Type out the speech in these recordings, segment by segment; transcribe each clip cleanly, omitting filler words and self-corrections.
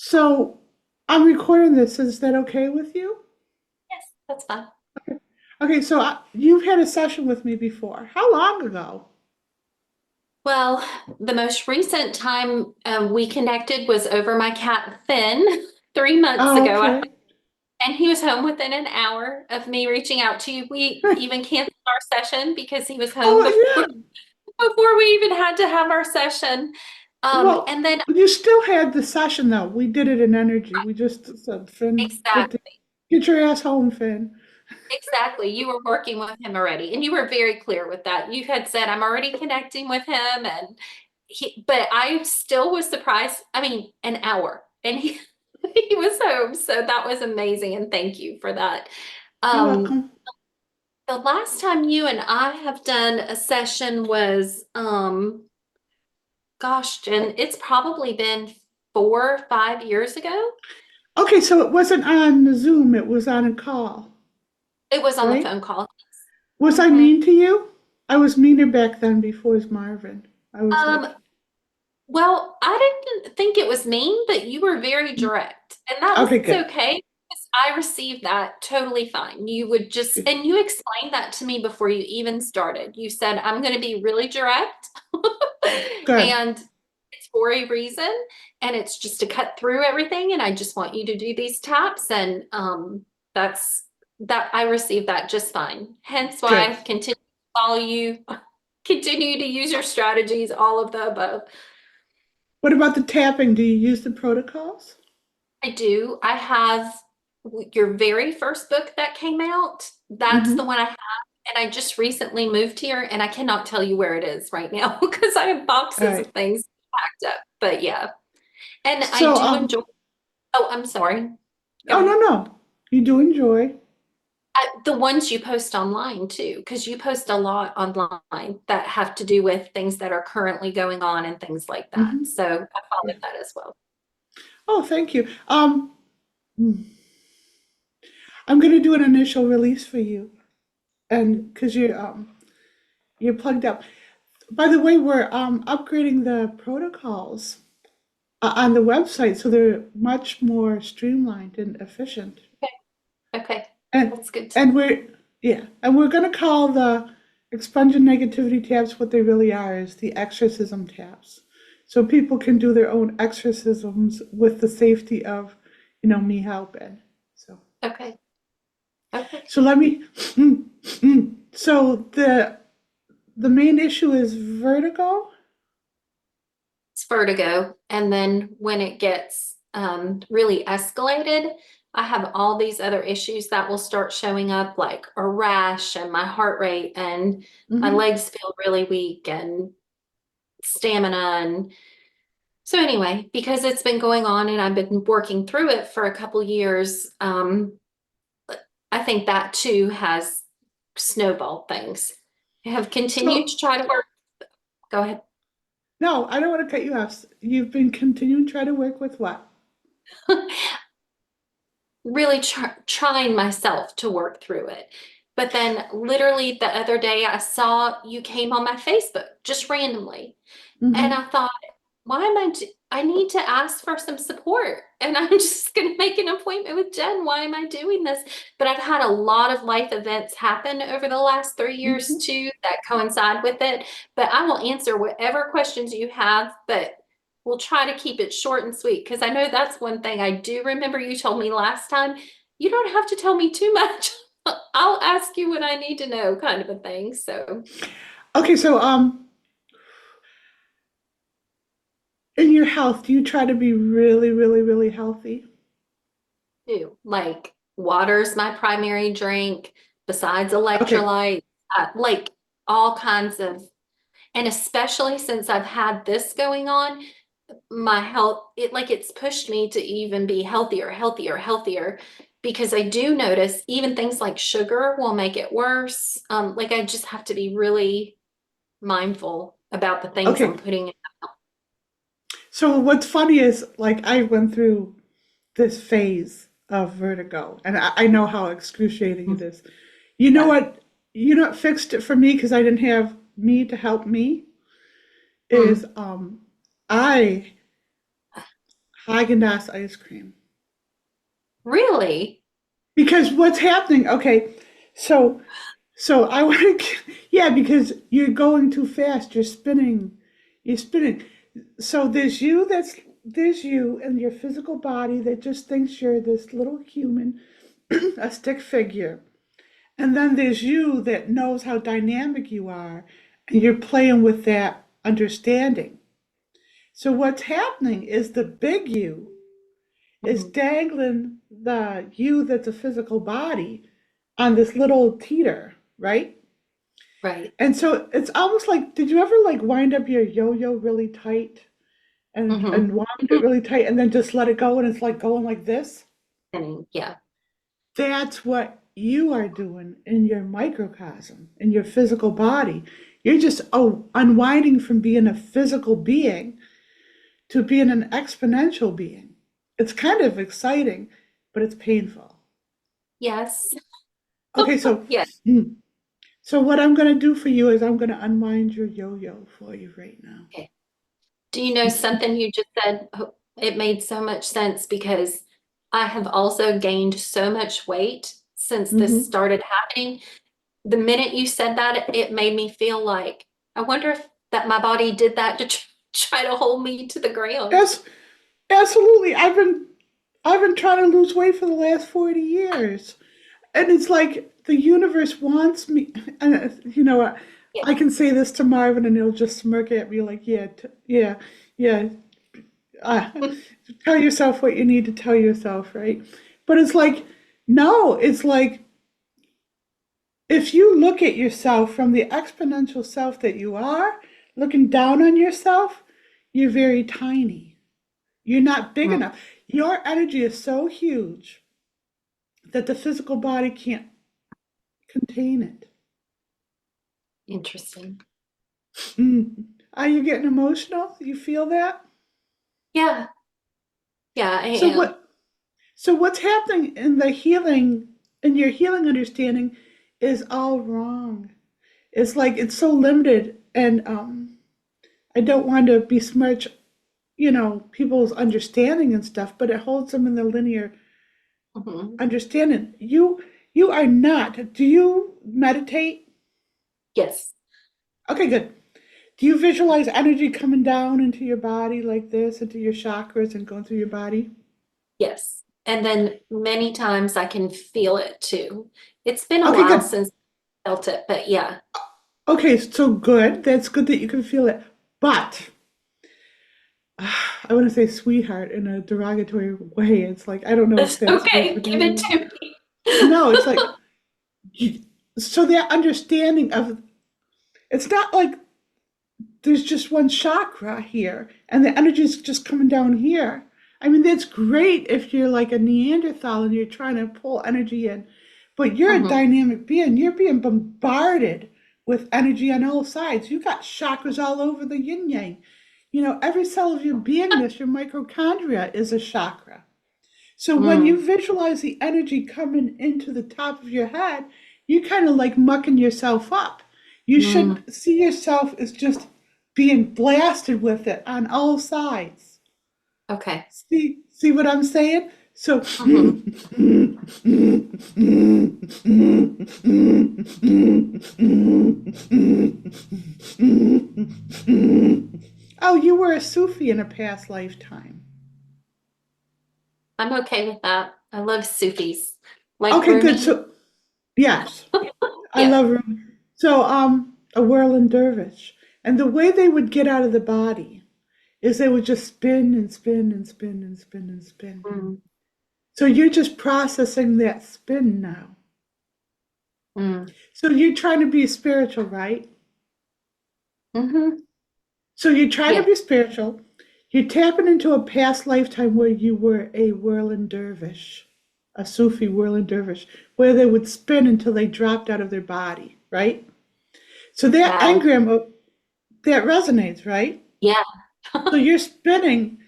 So I'm recording this. Is that okay with you? Yes, that's fine. Okay, so you've had a session with me before. How long ago? Well, the most recent time we connected was over my cat Finn 3 months Oh, ago. okay. And he was home within an hour of me reaching out to you. We even canceled our session because he was home Oh, before before we even had to have our session. yeah. Well, And then you still had the session though. We did it in energy. We just said, Finn, exactly, get your ass home, Finn. exactly, you were working with him already, and you were very clear with that. You had said, "I'm already connecting with him," and but I still was surprised. I mean, an hour, and he he was home, so that was amazing, and thank you for that. You're Um, welcome. the last time you and I have done a session was, gosh, Jen, it's probably been 4 or 5 years ago. Okay, so it wasn't on the Zoom. It was on a call, It was on the right? phone call. Was I hmm mean to you? I was meaner back then before as Marvin. I was Um, like, well, I didn't think it was mean, but you were very direct, and that was okay, good. okay. Because I received that totally fine. You would just, Good. and you explained that to me before you even started. You said, I'm going to be really direct, Good. and it's for a reason, and it's just to cut through everything. And I just want you to do these taps, and that's that. I received that just fine. Hence why Good. I continue to follow you, continue to use your strategies, all of the above. What about the tapping? Do you use the protocols? I do. I have your very first book that came out. That's the Mm-hmm. one I have. And I just recently moved here and I cannot tell you where it is right now because I have All boxes of right. things packed up. But yeah. And I So, do enjoy, oh, I'm sorry. Go oh no, ahead. no, you do enjoy. The ones you post online too, because you post a lot online that have to do with things that are currently going on and things like that. Mm-hmm. So I Yeah. followed that as well. Oh, thank you. I'm gonna do an initial release for you, and because you're plugged up. By the way, we're upgrading the protocols on the website so they're much more streamlined and efficient. Okay. Okay. And That's good. and we're yeah, and we're gonna call the expunging negativity tabs what they really are is the exorcism tabs. So people can do their own exorcisms with the safety of, me helping. So Okay. Okay. so let me so the main issue is vertigo. It's vertigo. And then when it gets really escalated, I have all these other issues that will start showing up, like a rash and my heart rate, and my Mm-hmm. legs feel really weak and stamina. And so, anyway, because it's been going on and I've been working through it for a couple years, I think that too has snowballed things. I have continued So to try to work. Go ahead. no, I don't want to cut you off. You've been continuing to try to work with what? Really trying myself to work through it. But then literally the other day I saw you came on my Facebook just randomly. And Mm-hmm. I thought, why am I need to ask for some support. And I'm just going to make an appointment with Jen. Why am I doing this? But I've had a lot of life events happen over the last 3 years Mm-hmm. too that coincide with it. But I will answer whatever questions you have, but we'll try to keep it short and sweet because I know that's one thing I do remember you told me last time. You don't have to tell me too much. I'll ask you what I need to know, kind of a thing. So, Okay, so in your health, do you try to be really, really, really healthy? do like water's my primary drink, besides Okay. electrolytes, like all kinds of, and especially since I've had this going on, my health, it's pushed me to even be healthier, healthier, healthier, because I do notice even things like sugar will make it worse. Like I just have to be really mindful about the things I'm Okay. putting in. So what's funny is like I went through this phase of vertigo, and I know how excruciating it is. You know Yeah. what? You know what fixed it for me because I didn't have me to help me Mm. is I Haagen-Dazs ice cream. Really? Because what's happening? Okay, so I want to, yeah, because you're going too fast. You're spinning. You're spinning. So there's you and your physical body that just thinks you're this little human, a stick figure. And then there's you that knows how dynamic you are, and you're playing with that understanding. So what's happening is the big you is Mhm. dangling the you that's a physical body on this little teeter, right? Right. And so it's almost like, did you ever like wind up your yo-yo really tight Hmm. and wound it really tight and then just let it go and it's like going like this? Yeah. That's what you are doing in your microcosm, in your physical body. You're just unwinding from being a physical being to being an exponential being. It's kind of exciting, but it's painful. Yes. Okay, Yeah. so what I'm going to do for you is I'm going to unwind your yo-yo for you right now. Okay. Do you know something you just said? It made so much sense because I have also gained so much weight since this Mm-hmm. started happening. The minute you said that, it made me feel like, I wonder if that my body did that to try to hold me to the ground. Yes, absolutely. I've been trying to lose weight for the last 40 years. And it's like the universe wants me, and Yeah. I can say this to Marvin and he'll just smirk at me like, yeah, yeah, yeah. Uh, Tell yourself what you need to tell yourself, right? But it's like, no, it's like if you look at yourself from the exponential self that you are, looking down on yourself, you're very tiny. You're not big Mm, enough. Your energy is so huge that the physical body can't contain it. interesting. Mm. Are you getting emotional? You feel that? Yeah. Yeah, I So am. what's happening in the healing in your healing understanding is all wrong. It's like it's so limited and I don't want to besmirch, people's understanding and stuff, but it holds them in the linear Mhm. understanding. You are not. Do you meditate? Yes. Okay, good. Do you visualize energy coming down into your body like this, into your chakras and going through your body? Yes. And then many times I can feel it too. It's been a Okay, while good. since I felt it, but yeah. Okay, so good. That's good that you can feel it. But I want to say sweetheart in a derogatory way. It's like, I don't know if It's that's a good okay. for Give it you. to me. No, it's like, you, so that understanding of, it's not like there's just one chakra here and the energy is just coming down here. I mean, that's great if you're like a Neanderthal and you're trying to pull energy in, but you're a Mhm. dynamic being. You're being bombarded with energy on all sides. You got chakras all over the yin yang. Every cell of your beingness, your mitochondria is a chakra. So when Mm, you visualize the energy coming into the top of your head, you kind of like mucking yourself up. You mm. should see yourself as just being blasted with it on all sides. Okay. See what I'm saying? So, Mhm. oh, you were a Sufi in a past lifetime. I'm okay with that. I love Sufis. Like Okay, good. Rumi. So, yes. I Yeah. love room. So, a whirling dervish. And the way they would get out of the body is they would just spin and spin and spin and spin and spin. Mm, So you're just processing that spin now. mm. So you're trying to be spiritual, right? Hmm. So you're trying to Yeah. be spiritual. You're tapping into a past lifetime where you were a whirling dervish, a Sufi whirling dervish, where they would spin until they dropped out of their body, right? So that Wow. engram, that resonates, right? Yeah. So you're spinning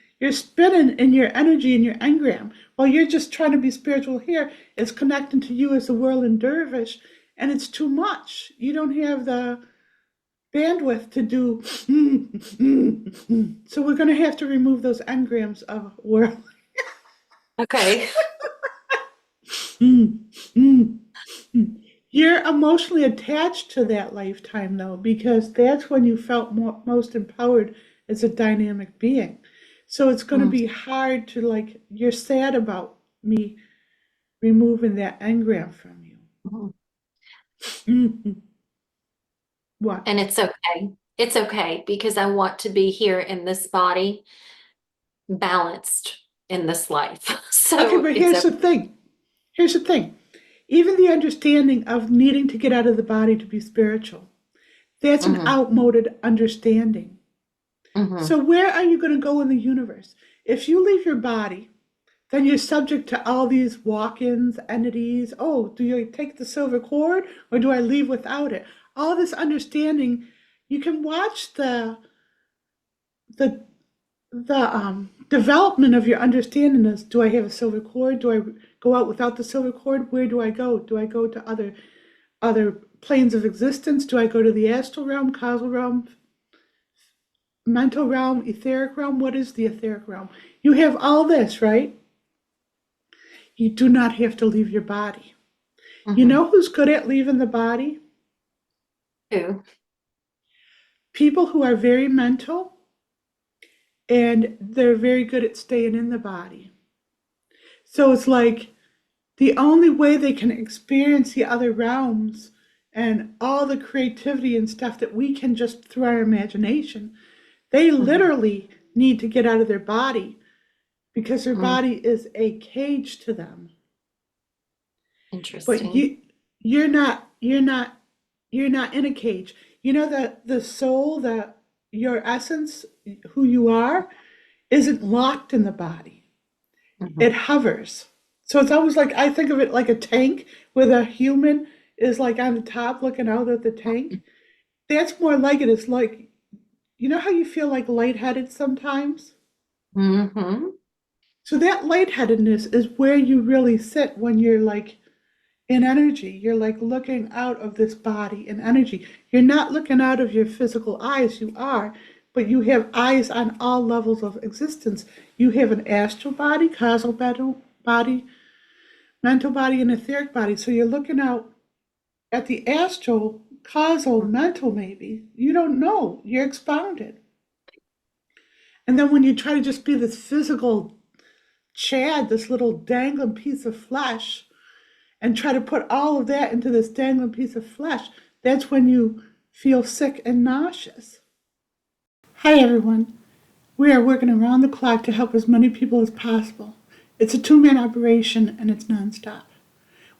in your energy and your engram while you're just trying to be spiritual here. It's connecting to you as a whirling dervish, and it's too much. You don't have the bandwidth to do. So we're going to have to remove those engrams of whirling. Okay. You're emotionally attached to that lifetime, though, because that's when you felt most empowered as a dynamic being. So it's going to be hard to, like, you're sad about me removing that engram from you. What? And it's okay. It's okay because I want to be here in this body, balanced in this life. Okay, So but it's here's the okay. thing. Here's the thing. Even the understanding of needing to get out of the body to be spiritual, that's an outmoded understanding. So where are you going to go in the universe? If you leave your body, then you're subject to all these walk-ins, entities. Oh, do you take the silver cord or do I leave without it? All this understanding, you can watch the development of your understanding is, do I have a silver cord? Do I go out without the silver cord? Where do I go? Do I go to other planes of existence? Do I go to the astral realm, causal realm, mental realm, etheric realm? What is the etheric realm? You have all this, right? You do not have to leave your body. You know who's good at leaving the body? Who? People who are very mental, and they're very good at staying in the body. So it's like the only way they can experience the other realms and all the creativity and stuff that we can just through our imagination, they literally need to get out of their body because their body is a cage to them. But Interesting. you're not in a cage. You know that the soul, that your essence, who you are, isn't locked in the body. It hovers. So it's always like, I think of it like a tank where the human is like on the top looking out at the tank. That's more like it. It's like, you know how you feel like lightheaded sometimes? So that lightheadedness is where you really sit when you're like in energy. You're like looking out of this body in energy. You're not looking out of your physical eyes, you are, but you have eyes on all levels of existence. You have an astral body, causal body, mental body, and etheric body. So you're looking out at the astral, causal, mental, maybe. You don't know. You're expounded. And then when you try to just be this physical Chad, this little dangling piece of flesh, and try to put all of that into this dangling piece of flesh, that's when you feel sick and nauseous. Hi, everyone. We are working around the clock to help as many people as possible. It's a two-man operation, and it's nonstop.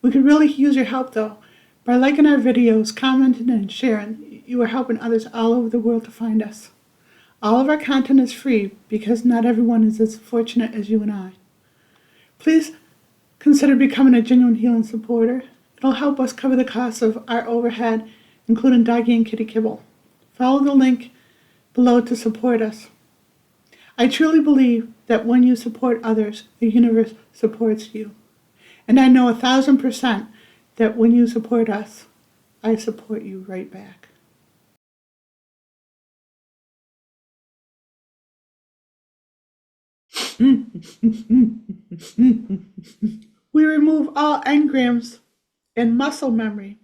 We could really use your help, though. By liking our videos, commenting, and sharing, you are helping others all over the world to find us. All of our content is free because not everyone is as fortunate as you and I. Please consider becoming a Genuine Healing supporter. It'll help us cover the costs of our overhead, including doggy and kitty kibble. Follow the link below to support us. I truly believe that when you support others, the universe supports you. And I know 1,000% that when you support us, I support you right back. We remove all engrams and muscle memory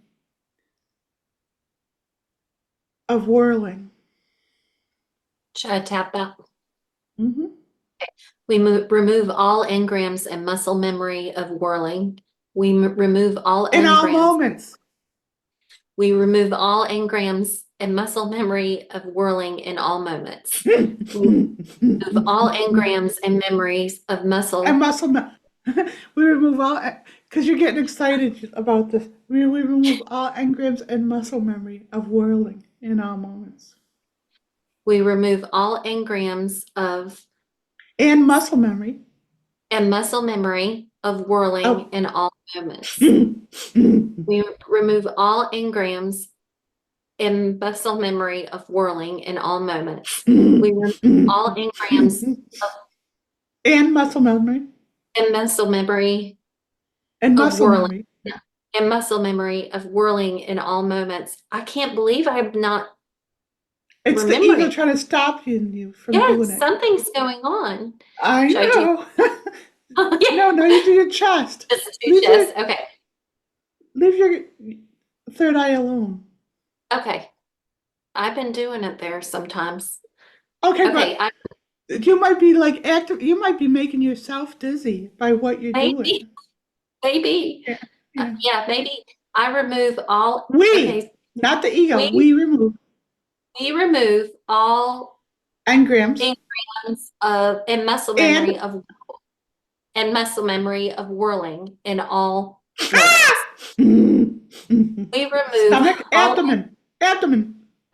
of whirling. Should I tap that? Mm-hmm. We remove all engrams and muscle memory of whirling. We remove all In all engrams. moments. We remove all engrams and muscle memory of whirling in all moments. We remove all engrams and memories of muscle. And muscle we remove all, because you're getting excited about this. We remove all engrams and muscle memory of whirling in all moments. We remove all engrams of And muscle memory. and muscle memory of whirling Oh. in all moments. We remove all engrams and muscle memory of whirling in all moments. We remove all engrams and muscle memory. and muscle memory And of muscle whirling. memory. And muscle memory of whirling in all moments. I can't believe I'm not It's the ego remembering. trying to stop you from doing Yes, it. something's going on. I Should I do? know. Yeah, No, you do your chest. just two Leave your chests. Okay, leave your third eye alone. okay. I've been doing it there sometimes. Okay, Okay, but I you might be like active. You might be making yourself dizzy by what you're maybe, doing. maybe, Yeah, yeah. yeah, maybe I remove all. We, Okay, not the ego. we We remove we remove all engrams engrams of and and muscle memory of whirling in all moments. We stomach, abdomen,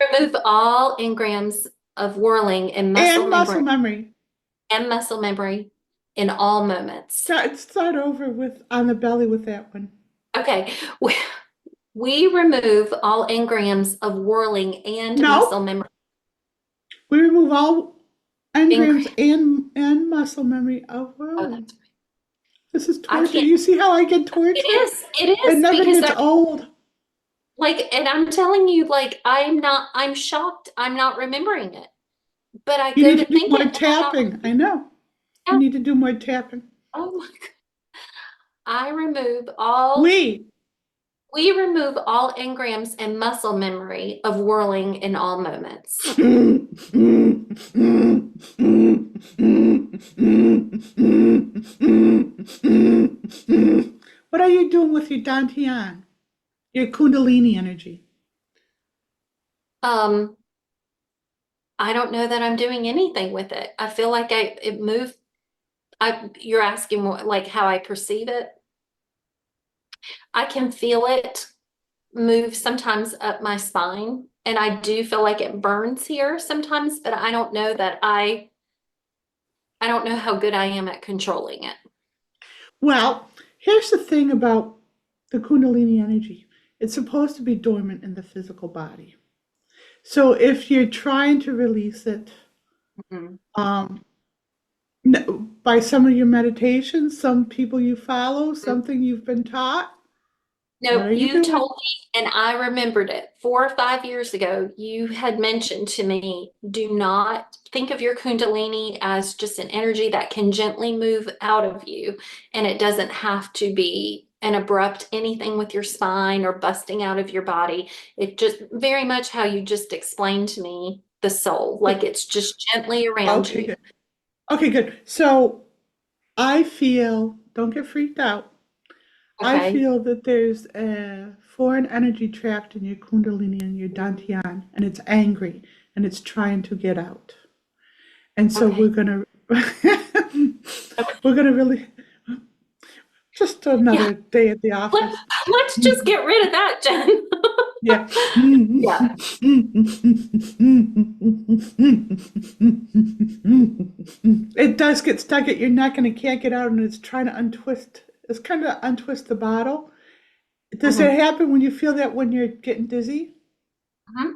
remove all engrams of whirling and muscle memory. and muscle memory in all moments. Start over with on the belly with that one. Okay. We remove all engrams of whirling and muscle No, memory. we remove all engrams Engra- and muscle memory of oh, whirling. that's right. This is I torture. can't. You see how I get tortured? It It is never because gets I old. like, and I'm telling you, like, I'm shocked. I'm not remembering it, but I You go need to to do think it more and I'm not. tapping. I know. You need to do more tapping. Oh my God. I remove all We. We remove all engrams and muscle memory of whirling in all moments. What are you doing with your dantian, your kundalini energy? Um, I don't know that I'm doing anything with it. I feel like it moved. You're asking what, like how I perceive it. I can feel it move sometimes up my spine, and I do feel like it burns here sometimes, but I don't know that I don't know how good I am at controlling it. Well, here's the thing about the kundalini energy. It's supposed to be dormant in the physical body. So if you're trying to release it, Mhm. um, by some of your meditations, some people you follow, something you've been taught, what No, are you you doing? told me, and I remembered it 4 or 5 years ago. You had mentioned to me, do not think of your Kundalini as just an energy that can gently move out of you. And it doesn't have to be an abrupt anything with your spine or busting out of your body. It just very much how you just explained to me the soul, like it's just gently around Okay, you. good. Okay, good. So I feel, don't get freaked out. I Okay. feel that there's a foreign energy trapped in your kundalini and your dantian, and it's angry and it's trying to get out. And so we're Okay. gonna Okay. we're gonna really just Yeah. another day at the Let, office. let's just get rid of that, Jen. Yeah. Yeah. It does get stuck at your neck and it can't get out and it's trying to untwist. It's kind of untwist the bottle. Does Mhm. it happen when you feel that when you're getting dizzy? Mhm.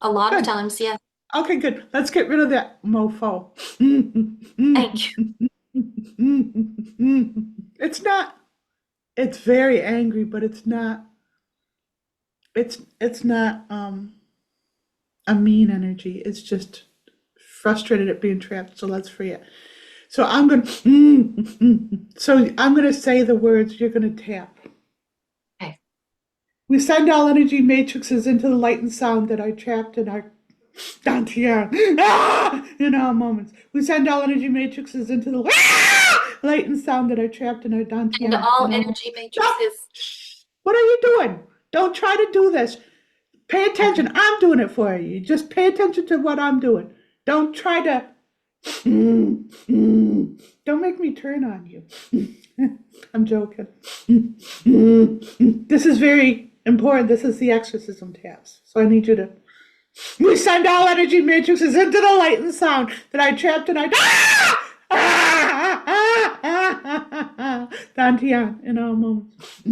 A lot of Good. times, yeah. Okay, good. Let's get rid of that mofo. Thank you. It's not, it's very angry, but it's not a mean energy. It's just frustrated at being trapped. So let's free it. So I'm gonna say the words, you're gonna tap. Okay. We send all energy matrices into the light and sound that are trapped in our dantian. In all moments. We send all energy matrices into the light and sound that are trapped in our And dantian. all In all moments. energy Stop! matrices. Shh. What are you doing? Don't try to do this. Pay Okay. attention. I'm doing it for you. Just pay attention to what I'm doing. Don't try to. Don't make me turn on you. I'm joking. This is very important. This is the exorcism task. So I need you to. We send all energy matrices into the light and sound that I trapped and I. Dantian in all moments.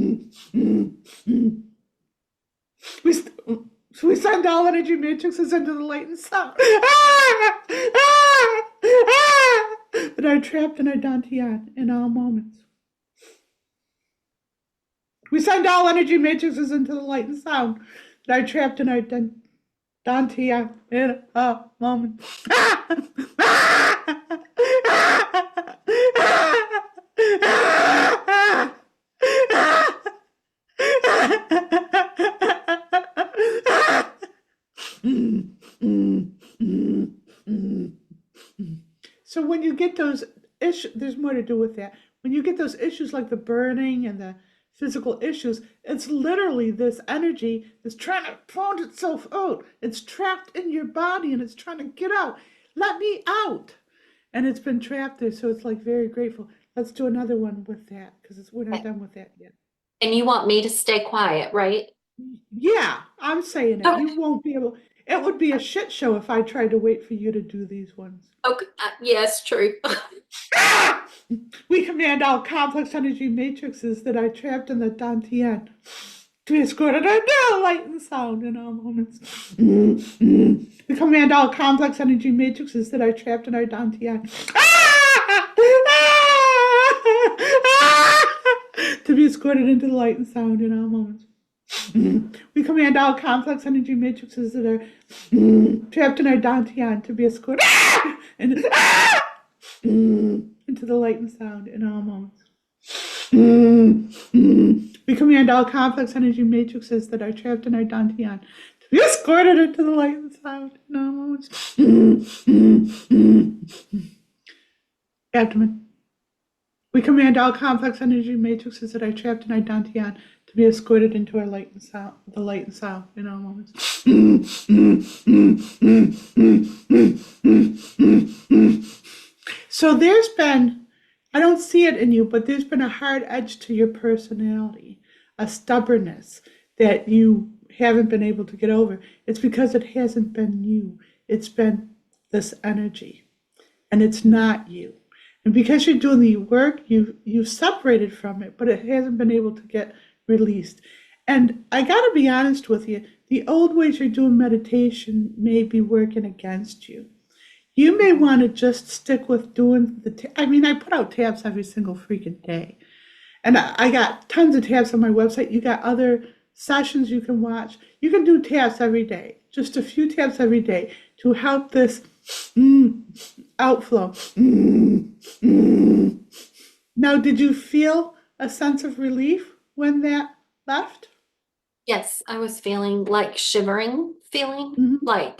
We, we send all energy matrices into the light and sound. That are trapped in our dantian in all moments. We send all energy matrices into the light and sound that are trapped in our Dantia in a moment. So when you get those issues, there's more to do with that. When you get those issues like the burning and the physical issues, it's literally this energy that's trying to pound itself out. It's trapped in your body and it's trying to get out. Let me out. And it's been trapped there. So it's like very grateful. Let's do another one with that because we're not done with that yet. And you want me to stay quiet, right? Yeah, I'm saying it. Okay. You won't be able, it would be a shit show if I tried to wait for you to do these ones. Okay. Yes, true. Ah! We command all complex energy matrices that are trapped in the Dantian to be escorted into light and sound in all moments. We command all complex energy matrices that are trapped in our Dantian to be escorted into the light and sound in all moments. We command all complex energy matrices that are trapped in our Dantian to be escorted into the light and sound in all moments. We command all complex energy matrices that are trapped in our Dantian to be escorted into the light and sound in all moments. Abdomen. We command all complex energy matrices that are trapped in our Dantian to be escorted into our light and sound, the light and sound in all moments. So there's been, I don't see it in you, but there's been a hard edge to your personality, a stubbornness that you haven't been able to get over. It's because it hasn't been you. It's been this energy, and it's not you. And because you're doing the work, you've separated from it, but it hasn't been able to get released. And I got to be honest with you, the old ways you're doing meditation may be working against you. You may want to just stick with doing I mean, I put out tabs every single freaking day. And I got tons of tabs on my website. You got other sessions you can watch. You can do tabs every day, just a few tabs every day to help this outflow. Now, did you feel a sense of relief when that left? Yes, I was feeling like shivering feeling, Mm-hmm.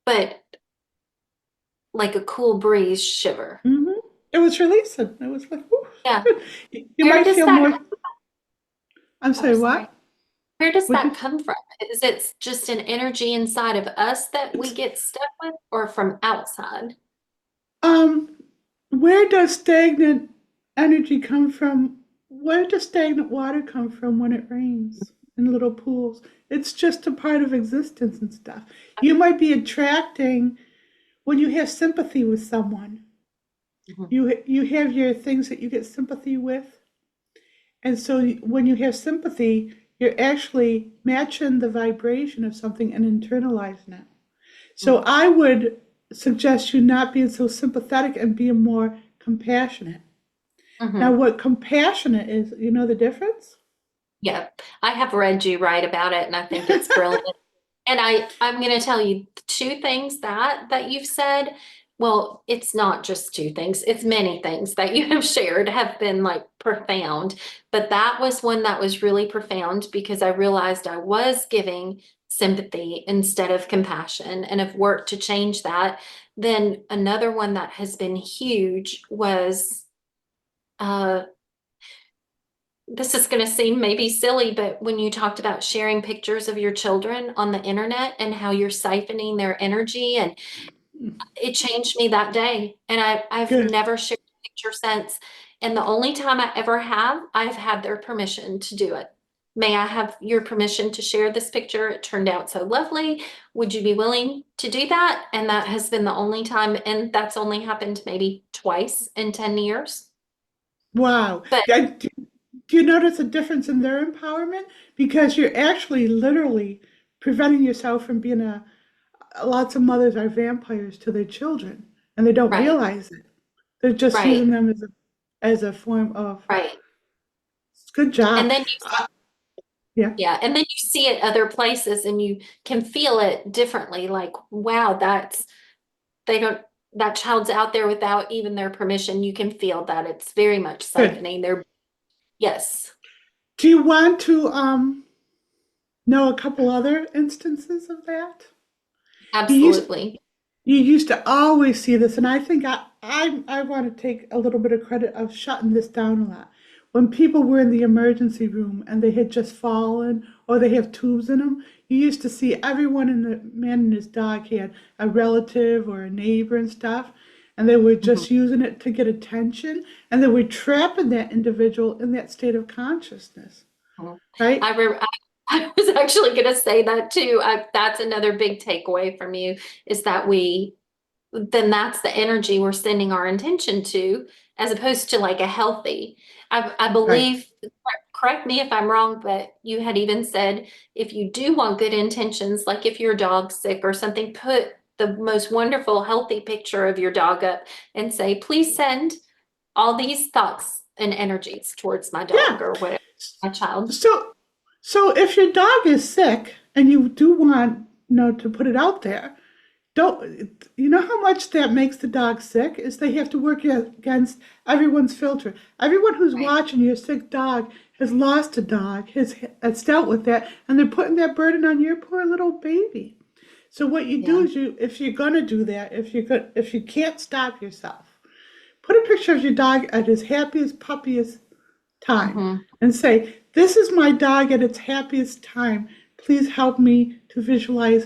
but like a cool breeze shiver. Mm-hmm. It was releasing. It was like, whew. Yeah. You Where might does feel that, more. I'm oh, sorry, sorry. what? Where does Would that you? come from? Is it just an energy inside of us that we It's, get stuck with or from outside? um, where does stagnant energy come from? Where does stagnant water come from when it rains in little pools? It's just a part of existence and stuff. You might be attracting when you have sympathy with someone. Mhm. You have your things that you get sympathy with, and so when you have sympathy, you're actually matching the vibration of something and internalizing it. So I would suggest you not being so sympathetic and being more compassionate. Now, Mhm. what compassionate is, you know the difference? Yeah, I have read you write about it and I think it's brilliant. And I'm going to tell you two things that you've said. Well, it's not just two things, it's many things that you have shared have been like profound. But that was one that was really profound because I realized I was giving sympathy instead of compassion and have worked to change that. Then another one that has been huge was uh this is going to seem maybe silly, but when you talked about sharing pictures of your children on the internet and how you're siphoning their energy, and it changed me that day. And I've Good. never shared a picture since. And the only time I ever have, I've had their permission to do it. May I have your permission to share this picture? It turned out so lovely. Would you be willing to do that? And that has been the only time, and that's only happened maybe twice in 10 years. Wow. But Do you notice a difference in their empowerment? Because you're actually literally preventing yourself from being lots of mothers are vampires to their children and they don't right, realize it. They're just right, using them as a form of right. good And job. then you Uh, Yeah. Yeah. And then you see it other places and you can feel it differently. Like, wow, they don't, that child's out there without even their permission. You can feel that it's very much Good. siphoning. Yes, Do you want to know a couple other instances of that? You used absolutely. you used to always see this, and I think I want to take a little bit of credit of shutting this down a lot. When people were in the emergency room and they had just fallen or they have tubes in them, you used to see everyone in the man and his dog had a relative or a neighbor and stuff, and they were Mhm. just using it to get attention, and they were trapping that individual in that state of consciousness, Mhm. right? I, re- I I was actually going to say that too. That's another big takeaway from you is that then that's the energy we're sending our intention to, as opposed to like a healthy. I Right. believe, correct me if I'm wrong, but you had even said if you do want good intentions, like if your dog's sick or something, put the most wonderful, healthy picture of your dog up and say, please send all these thoughts and energies towards my Yeah. dog or whatever, my child. So, so if your dog is sick and you do want, to put it out there, don't you know how much that makes the dog sick? Is they have to work against everyone's filter. Everyone who's Right. watching your sick dog has lost a dog, has dealt with that, and they're putting that burden on your poor little baby. So what you do Yeah. is if you're gonna do that, if you can't stop yourself, put a picture of your dog at his happiest, puppiest time Hmm. and say, this is my dog at its happiest time. Please help me to visualize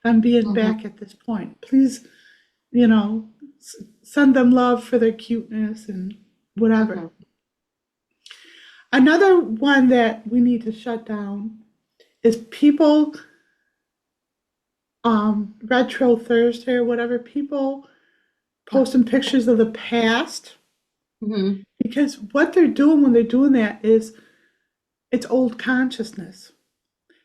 them being Hmm. back at this point. Please, you know, send them love for their cuteness and whatever. Hmm. Another one that we need to shut down is people, retro Thursday or whatever, people posting pictures of the past, Hmm. because what they're doing when they're doing that is it's old consciousness.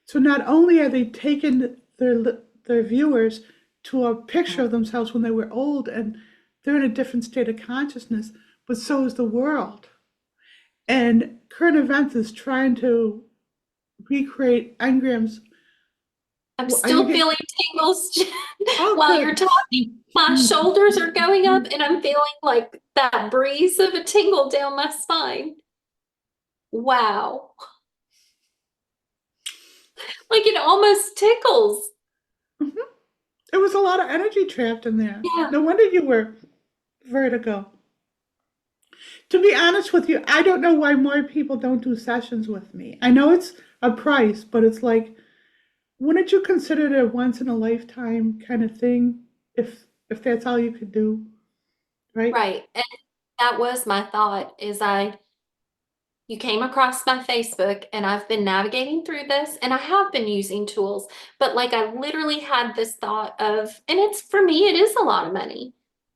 So not only are they taking their viewers to a picture of themselves when they were old and they're in a different state of consciousness, but so is the world. And current events is trying to recreate engrams. I'm Are you still getting? feeling tingles Oh, while you're good. talking. My shoulders are going up and I'm feeling like that breeze of a tingle down my spine. Wow. Like it almost tickles. There was a lot of energy trapped in there. Yeah. No wonder you were vertigo. To be honest with you, I don't know why more people don't do sessions with me. I know it's a price, but it's like, wouldn't you consider it a once in a lifetime kind of thing if that's all you could do, right? Right. And that was my thought is you came across my Facebook and I've been navigating through this and I have been using tools, but like I literally had this thought of, and it's for me, it is a lot of money.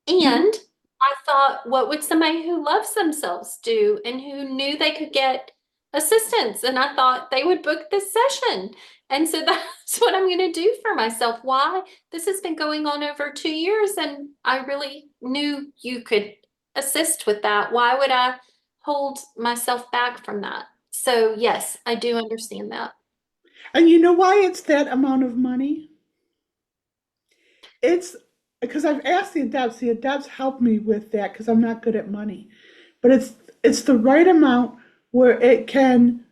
Hmm. And I thought, what would somebody who loves themselves do and who knew they could get assistance? And I thought they would book this session. And so that's what I'm going to do for myself. Why? This has been going on over 2 years and I really knew you could assist with that. Why would I hold myself back from that? So yes, I do understand that. And you know why it's that amount of money? It's because I've asked the adepts help me with that because I'm not good at money. But it's the right amount where it can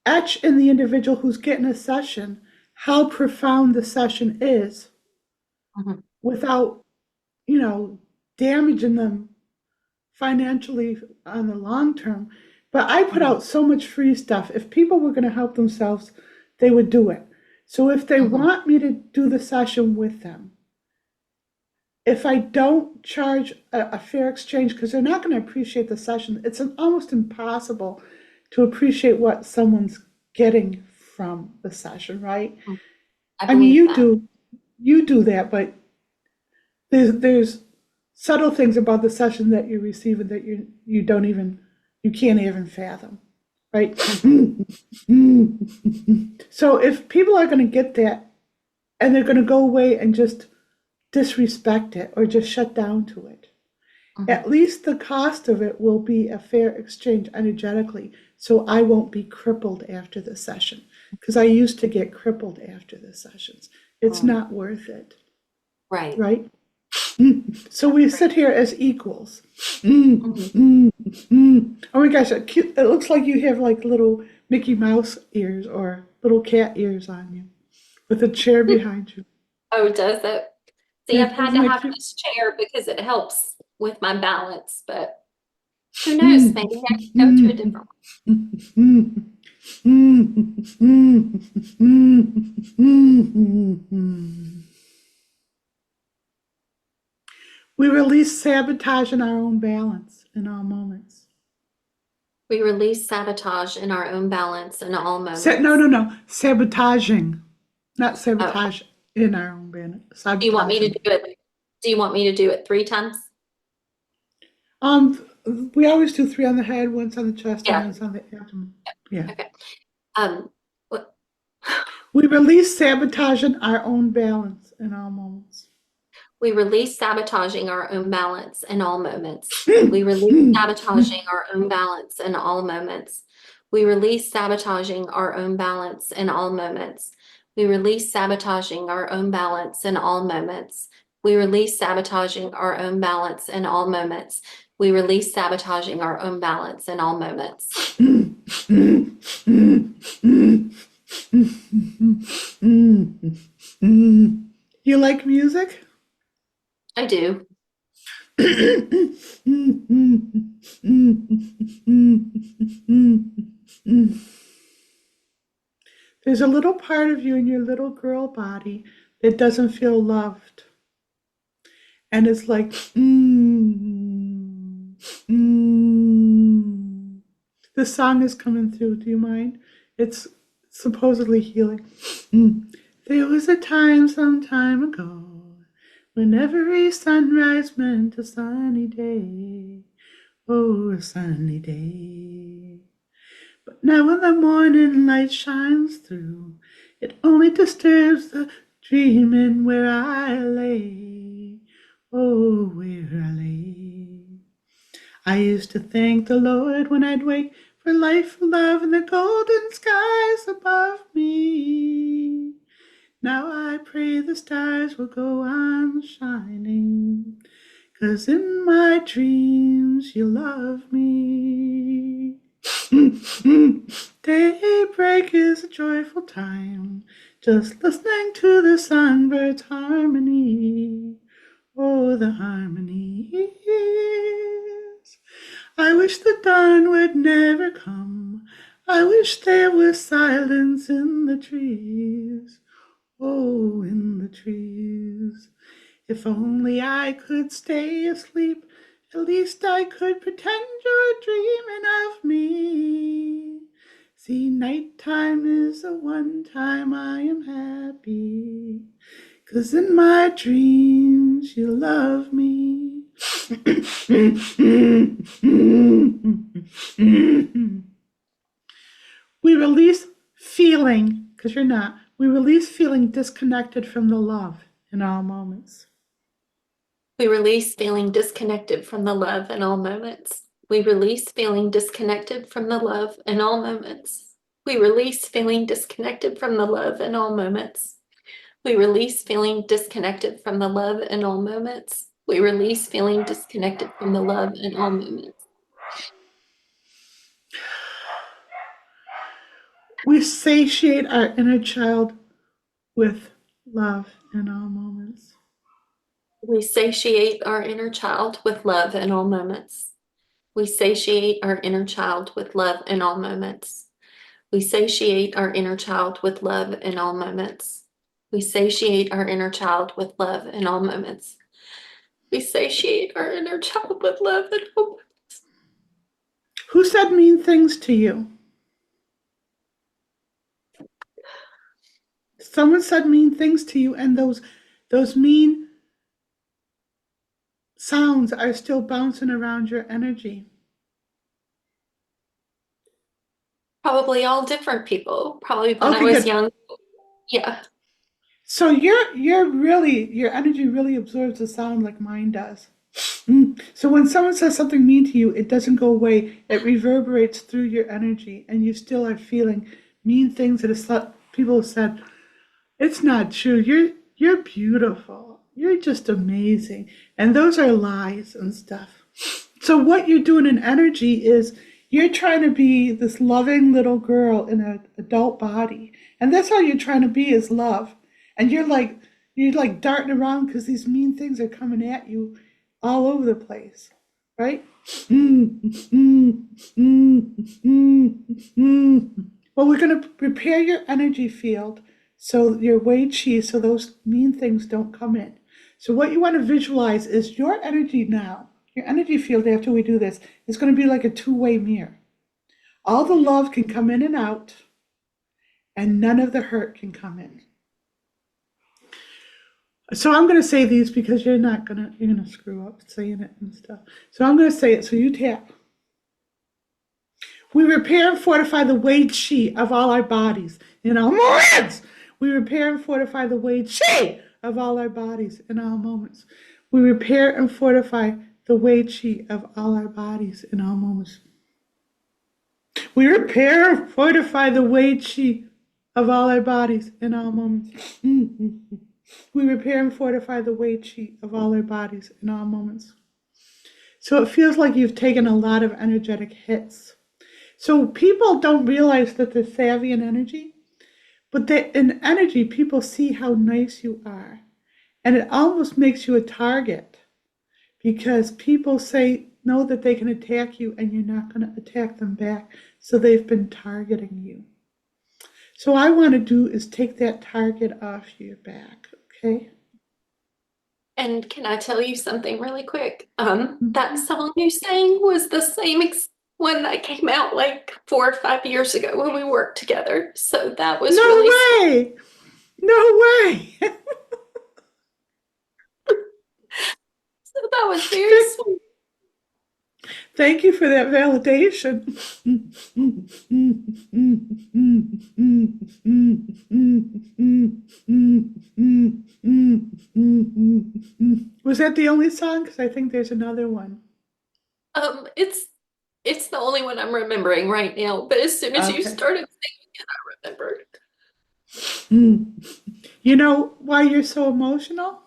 etch in the individual who's getting a session how profound the session is Mhm. without, you know, damaging them financially on the long term. But I put Mhm. out so much free stuff. If people were going to help themselves, they would do it. So if they Mhm. want me to do the session with them, if I don't charge a fair exchange, because they're not going to appreciate the session, it's almost impossible to appreciate what someone's getting from the session, right? Mhm. I I mean, believe that. you do that, but there's subtle things about the session that you're receiving that you can't even fathom, right? Mhm. So if people are going to get that and they're going to go away and just disrespect it or just shut down to it, Mhm. at least the cost of it will be a fair exchange energetically, so I won't be crippled after the session. because I used to get crippled after the sessions. It's not worth it, Right. right? So we sit here as equals. Mhm. Oh my gosh, it looks like you have like little Mickey Mouse ears or little cat ears on you with a chair behind you. Oh, does it? See, I've Yeah, had isn't to that have cute? this chair because it helps with my balance, but who knows? Maybe I can go to a different We release sabotage in our own balance in all moments. We release sabotage in our own balance in all No, moments. no, no. Sabotaging, not Oh, sabotage in our own balance. do you want me to Sabotaging. do it? Do you want me to do it 3 times? We always do 3 on the head, once on the chest, and Yeah. once on the abdomen. Yeah. Okay. What? We release sabotage in our own balance in all moments. We release sabotaging our own balance in all moments. We release sabotaging our own balance in all moments. We release sabotaging our own balance in all moments. We release sabotaging our own balance in all moments. We release sabotaging our own balance in all moments. We release sabotaging our own balance in all moments. You like music? I do. There's a little part of you in your little girl body that doesn't feel loved. And it's like, The song is coming through. Do you mind? It's supposedly healing. There was a time some time ago when every sunrise meant a sunny day. Oh, a sunny day. But now when the morning light shines through, it only disturbs the dreaming where I lay. Oh, where I lay. I used to thank the Lord when I'd wake for life, for love, and the golden skies above me. Now I pray the stars will go on shining, 'cause in my dreams you love me. Daybreak is a joyful time, just listening to the songbirds' harmony. Oh, the harmonies. I wish the dawn would never come. I wish there was silence in the trees. Oh, in the trees. If only I could stay asleep, at least I could pretend you're dreaming of me. See, nighttime is the one time I am happy, 'cause in my dreams you love me. We release feeling, because you're not, we release feeling disconnected from the love in all moments. We release feeling disconnected from the love in all moments. We release feeling disconnected from the love in all moments. We release feeling disconnected from the love in all moments. We release feeling disconnected from the love in all moments. We release feeling disconnected from the love in all moments. We satiate our inner child with love in all moments. We satiate our inner child with love in all moments. We satiate our inner child with love in all moments. We satiate our inner child with love in all moments. We satiate our inner child with love in all moments. We satiate our inner child with love in all moments. Who said mean things to you? Someone said mean things to you, and those mean sounds are still bouncing around your energy. Probably all different people. Probably when I Okay, was good. young. Yeah. So your energy really absorbs the sound like mine does. So when someone says something mean to you, it doesn't go away. It reverberates through your energy, and you still are feeling mean things that people have said, it's not true. You're beautiful. You're just amazing. And those are lies and stuff. So what you're doing in energy is you're trying to be this loving little girl in an adult body. And that's all you're trying to be is love. And you're like darting around because these mean things are coming at you all over the place. Right? Well, we're going to prepare your energy field, so your Wei Qi, so those mean things don't come in. So what you want to visualize is your energy now, your energy field after we do this, is going to be like a two-way mirror. All the love can come in and out, and none of the hurt can come in. So I'm going to say these because you're going to screw up saying it and stuff. So I'm going to say it, so you tap. We repair and fortify the Wei Qi of all our bodies in all moments. We repair and fortify the Wei Qi of all our bodies in all moments. We repair and fortify the Wei Qi of all our bodies in all moments. We repair and fortify the Wei Qi of all our bodies in all moments. We repair and fortify the Wei Qi of all our bodies in all moments. So it feels like you've taken a lot of energetic hits. So people don't realize that they're savvy in energy, but in energy, people see how nice you are. And it almost makes you a target because people know that they can attack you and you're not going to attack them back. So they've been targeting you. So what I want to do is take that target off your back, okay? And can I tell you something really quick? That song you sang was the same one that came out like 4 or 5 years ago when we worked together. So that was way! No way! So that was very sweet. Thank you for that validation. Was that the only song? Because I think there's another one. It's the only one I'm remembering right now. But as soon as you started singing it, I remembered. You know why you're so emotional?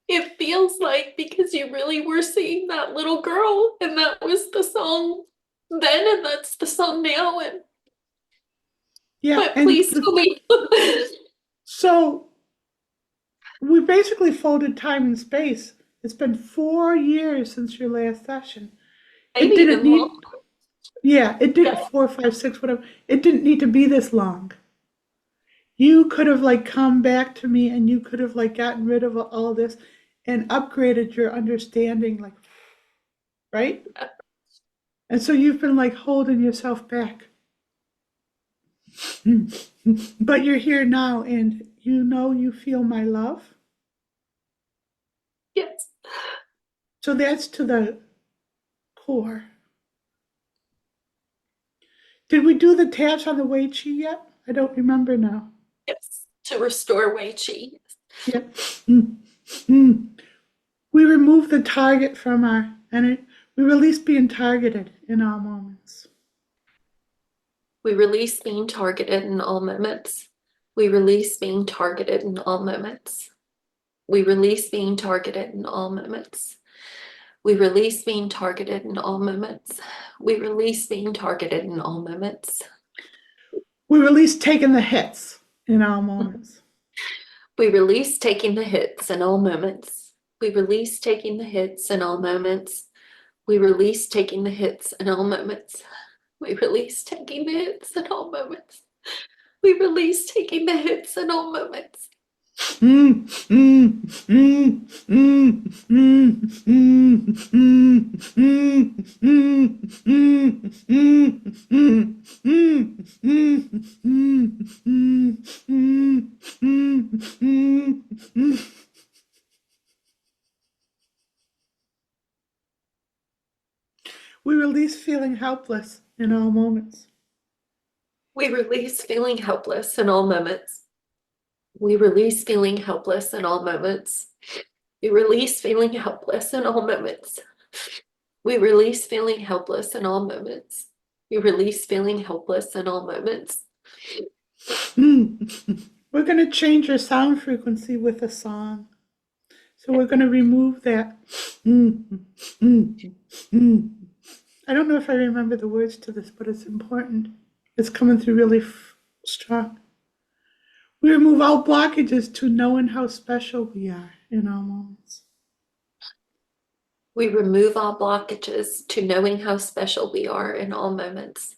It feels like because you really were seeing that little girl, and that was the song then, and that's the song now. And yeah, but please tell me. So we basically folded time and space. It's been 4 years since your last session. Maybe it didn't need. Yeah, it did 4, 5, 6, whatever. It didn't need to be this long. You could have come back to me and you could have gotten rid of all of this and upgraded your understanding, right? And so you've been holding yourself back. But you're here now and you feel my love. Yes. So that's to the core. Did we do the taps on the Wei Qi yet? I don't remember now. Yes, to restore Wei Qi. Yep. We remove the target from our energy. We release being targeted in all moments. We release being targeted in all moments. We release being targeted in all moments. We release being targeted in all moments. We release being targeted in all moments. We release being targeted in all moments. We release taking the hits in all moments. We release taking the hits in all moments. We release taking the hits in all moments. We release taking the hits in all moments. We release taking the hits in all moments. We release taking the hits in all moments. We release feeling helpless in all moments. We release feeling helpless in all moments. We release feeling helpless in all moments. We release feeling helpless in all moments. We release feeling helpless in all moments. We release feeling helpless in all moments. We're going to change your sound frequency with a song. So we're going to remove that. I don't know if I remember the words to this, but it's important. It's coming through really strong. We remove all blockages to knowing how special we are in all moments. We remove all blockages to knowing how special we are in all moments.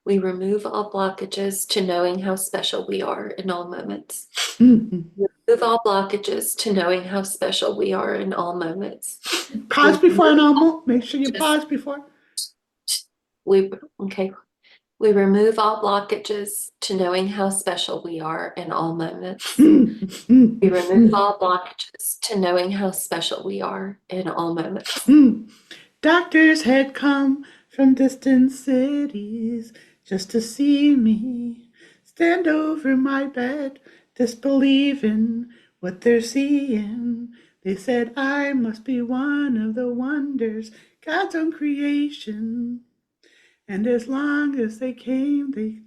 We remove all blockages to knowing how special we are in all moments. Remove all blockages to knowing how special we are in all moments. Pause before normal. Make sure you pause before. Okay. We remove all blockages to knowing how special we are in all moments. We remove all blockages to knowing how special we are in all moments. Doctors had come from distant cities just to see me stand over my bed, disbelieving what they're seeing. They said I must be one of the wonders, God's own creation. And as long as they came, they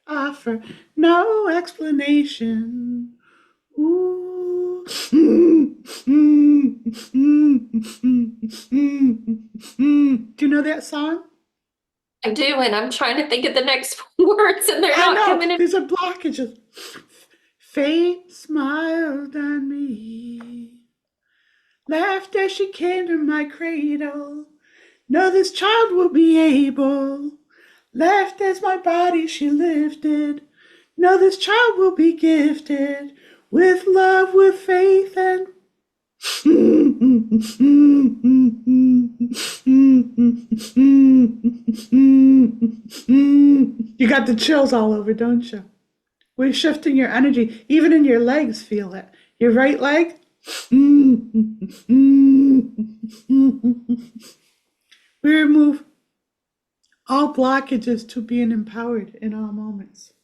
offer no explanation. Ooh. Do you know that song? I do, and I'm trying to think of the next words, and they're not coming in. There's a blockage. Fate smiled on me, laughed as she came to my cradle. No, this child will be able. Laughed as my body she lifted. No, this child will be gifted with love, with faith, and you got the chills all over, don't you? We're shifting your energy. Even in your legs, feel it. Your right leg. We remove all blockages to being empowered in all moments.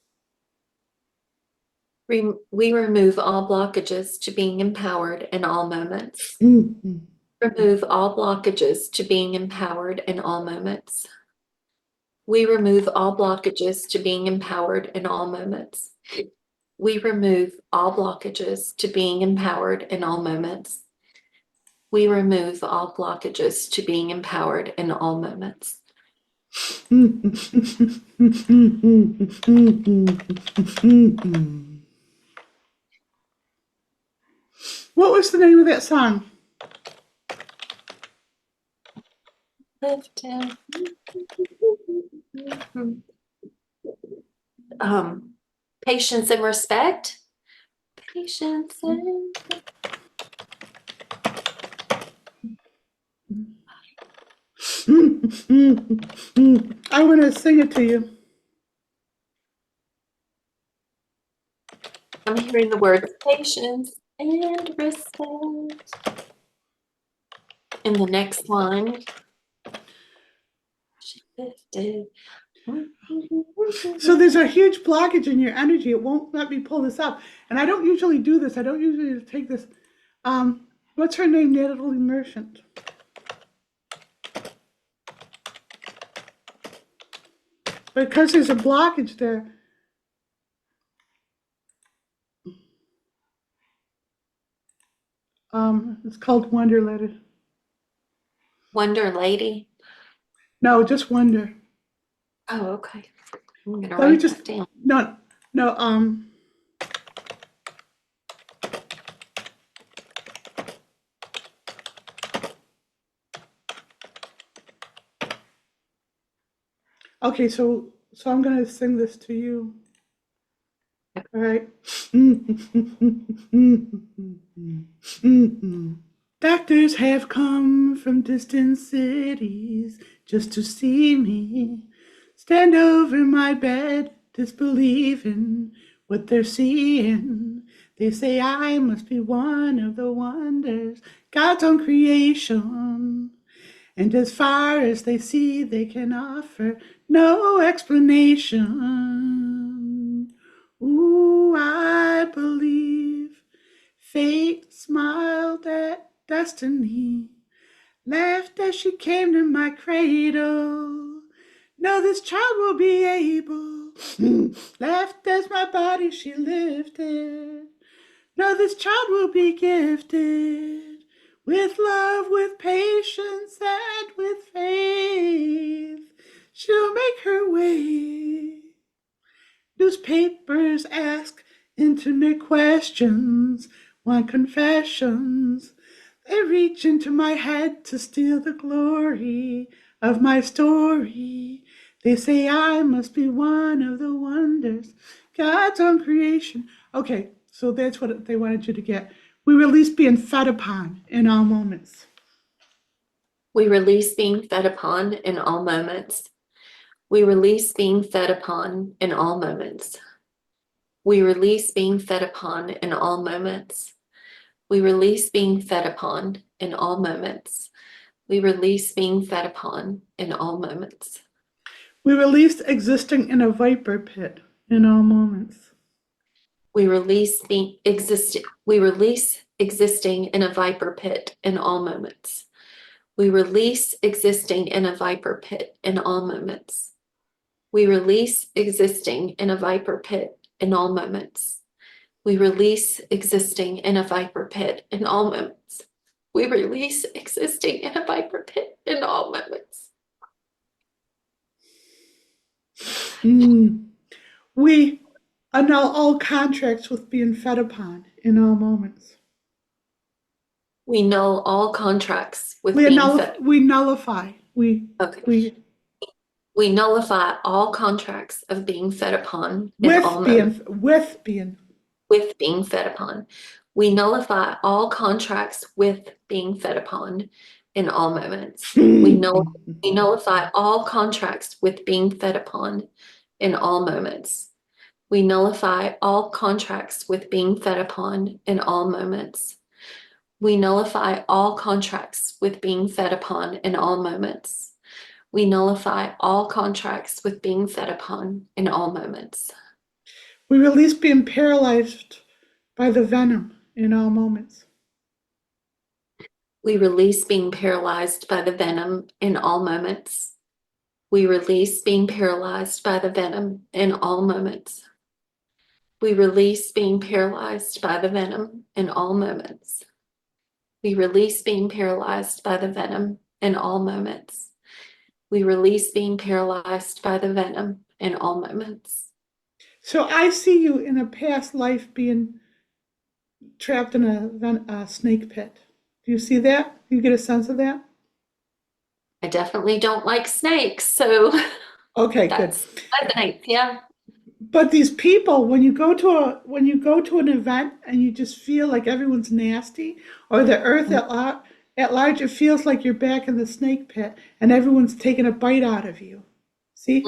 We remove all blockages to being empowered in all moments. Remove all blockages to being empowered in all moments. We remove all blockages to being empowered in all moments. We remove all blockages to being empowered in all moments. We remove all blockages to being empowered in all moments. What was the name of that song? Patience and respect. Patience and I want to sing it to you. I'm hearing the words patience and respect. In the next line, shifted. So there's a huge blockage in your energy. It won't let me pull this up. And I don't usually do this. I don't usually take this. What's her name? Natalie Merchant. Because there's a blockage there. It's called Wonder Letter. Wonder Lady. No, just Wonder. Oh, okay. I'm gonna Let me write just that down. no. Okay, so I'm gonna sing this to you. All right. Doctors have come from distant cities just to see me stand over my bed, disbelieving what they're seeing. They say I must be one of the wonders, God's own creation. And as far as they see, they can offer no explanation. Ooh, I believe fate smiled at destiny, laughed as she came to my cradle. No, this child will be able. Left as my body she lifted. No, this child will be gifted with love, with patience, and with faith. She'll make her way. Newspapers ask intimate questions, want confessions. They reach into my head to steal the glory of my story. They say I must be one of the wonders, God's own creation. Okay, so that's what they wanted you to get. We release being fed upon in all moments. We release being fed upon in all moments. We release being fed upon in all moments. We release being fed upon in all moments. We release being fed upon in all moments. We release being fed upon in all moments. We release existing in a viper pit in all moments. We release existing in a viper pit in all moments. We release existing in a viper pit in all moments. We release existing in a viper pit in all moments. We release existing in a viper pit in all moments. We release existing in a viper pit in all moments. We annul all contracts with being fed upon in all moments. We null all contracts with We being nullify. fed. We nullify. We nullify all contracts of being fed upon in all with moments. being With being fed upon. We nullify all contracts with being fed upon in all moments. We nullify all contracts with being fed upon in all moments. We nullify all contracts with being fed upon in all moments. We nullify all contracts with being fed upon in all moments. We nullify all contracts with being fed upon in all moments. We release being paralyzed by the venom in all moments. We release being paralyzed by the venom in all moments. We release being paralyzed by the venom in all moments. We release being paralyzed by the venom in all moments. We release being paralyzed by the venom in all moments. We release being paralyzed by the venom in all moments. So I see you in a past life being trapped in a snake pit. Do you see that? Do you get a sense of that? I definitely don't like snakes, so Okay, good. that's nice. Yeah. But these people, when you go to an event and you just feel like everyone's nasty, or the earth at large, it feels like you're back in the snake pit and everyone's taking a bite out of you. See?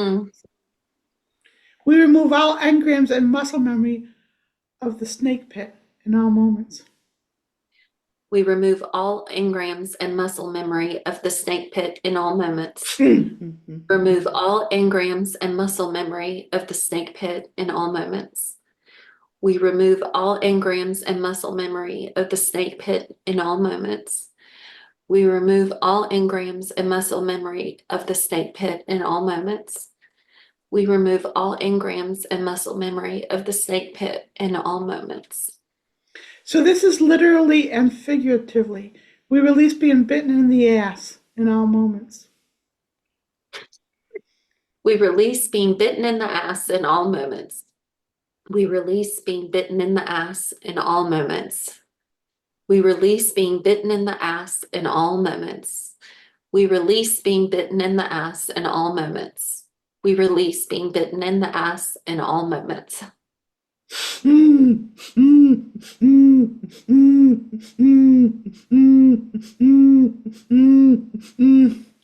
We remove all engrams and muscle memory of the snake pit in all moments. We remove all engrams and muscle memory of the snake pit in all moments. Remove all engrams and muscle memory of the snake pit in all moments. We remove all engrams and muscle memory of the snake pit in all moments. We remove all engrams and muscle memory of the snake pit in all moments. We remove all engrams and muscle memory of the snake pit in all moments. So this is literally and figuratively. We release being bitten in the ass in all moments. We release being bitten in the ass in all moments. We release being bitten in the ass in all moments. We release being bitten in the ass in all moments. We release being bitten in the ass in all moments. We release being bitten in the ass in all moments.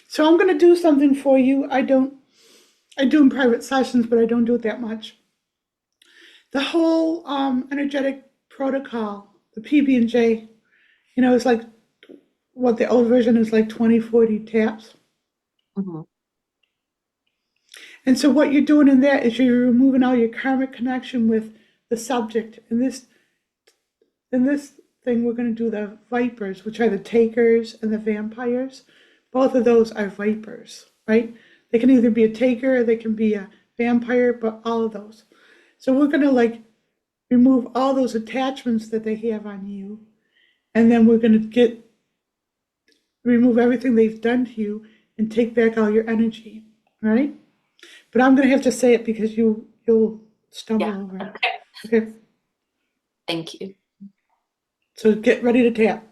So I'm going to do something for you. I do in private sessions, but I don't do it that much. The whole energetic protocol, the PB&J, is like what the old version is like 20-40 taps. And so what you're doing in that is you're removing all your karmic connection with the subject. In this thing, we're going to do the vipers, which are the takers and the vampires. Both of those are vipers, right? They can either be a taker or they can be a vampire, but all of those. So we're going to like remove all those attachments that they have on you. And then we're going to remove everything they've done to you and take back all your energy, right? But I'm going to have to say it because you'll stumble Yeah. over it. Okay. Okay? Thank you. So get ready to tap.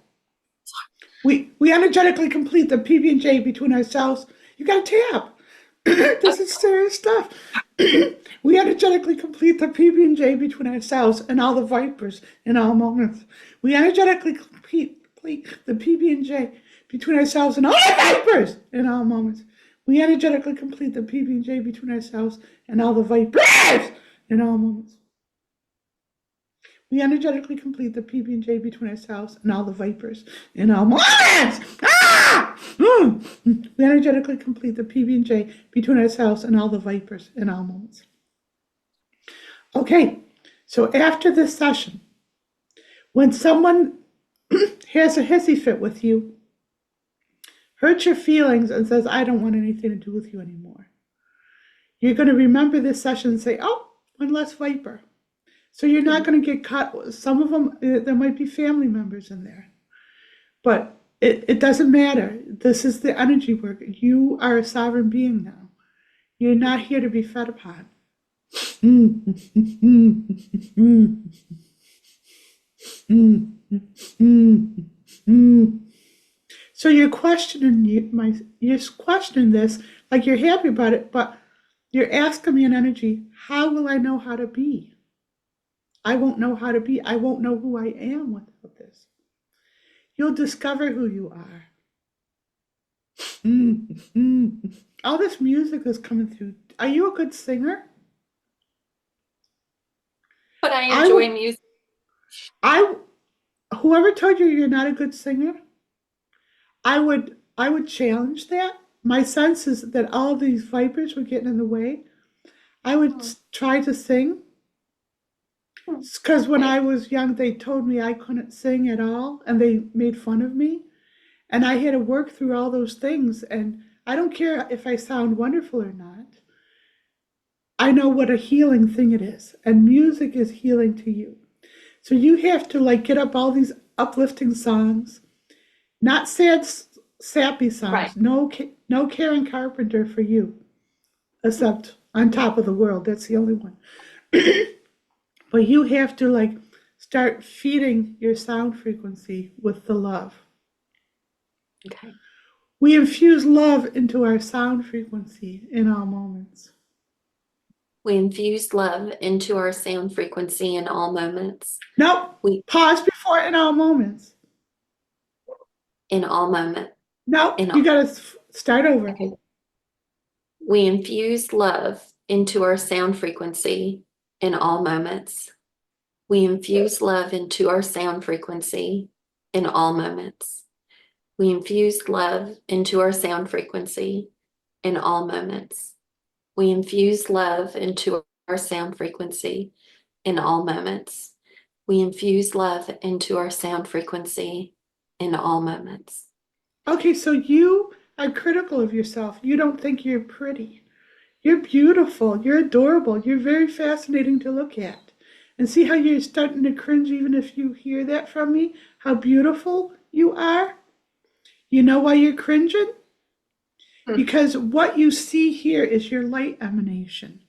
We energetically complete the PB&J between ourselves. You got to tap. This is serious stuff. We energetically complete the PB&J between ourselves and all the vipers in all moments. We energetically complete the PB&J between ourselves and all the vipers in all moments. We energetically complete the PB&J between ourselves and all the vipers in all moments. We energetically complete the PB&J between ourselves and all the vipers in all moments. Ah! We energetically complete the PB&J between ourselves and all the vipers in all moments. Okay, so after this session, when someone has a hissy fit with you, hurts your feelings and says, I don't want anything to do with you anymore, you're going to remember this session and say, oh, one less viper. So you're not going to get caught. Some of them, there might be family members in there. But it doesn't matter. This is the energy work. You are a sovereign being now. You're not here to be fed upon. So you're questioning this like you're happy about it, but you're asking me in energy, how will I know how to be? I won't know how to be. I won't know who I am without this. You'll discover who you are. All this music is coming through. Are you a good singer? But I enjoy music. Whoever told you you're not a good singer, I would challenge that. My sense is that all these vipers were getting in the way. I would try to sing. Because when I was young, they told me I couldn't sing at all, and they made fun of me. And I had to work through all those things. And I don't care if I sound wonderful or not. I know what a healing thing it is. And music is healing to you. So you have to like get up all these uplifting songs, not sad, sappy songs. Right. No Karen Carpenter for you, except On Top of the World. That's the only one. But you have to like start feeding your sound frequency with the love. Okay. We infuse love into our sound frequency in all moments. We infuse love into our sound frequency in all moments. No, pause before in all moments. In all moments. No, you got to start over. Okay. We infuse love into our sound frequency in all moments. We infuse love into our sound frequency in all moments. We infuse love into our sound frequency in all moments. We infuse love into our sound frequency in all moments. We infuse love into our sound frequency in all moments. Okay, so you are critical of yourself. You don't think you're pretty. You're beautiful. You're adorable. You're very fascinating to look at. And see how you're starting to cringe even if you hear that from me? How beautiful you are? You know why you're cringing? Because what you see here is your light emanation.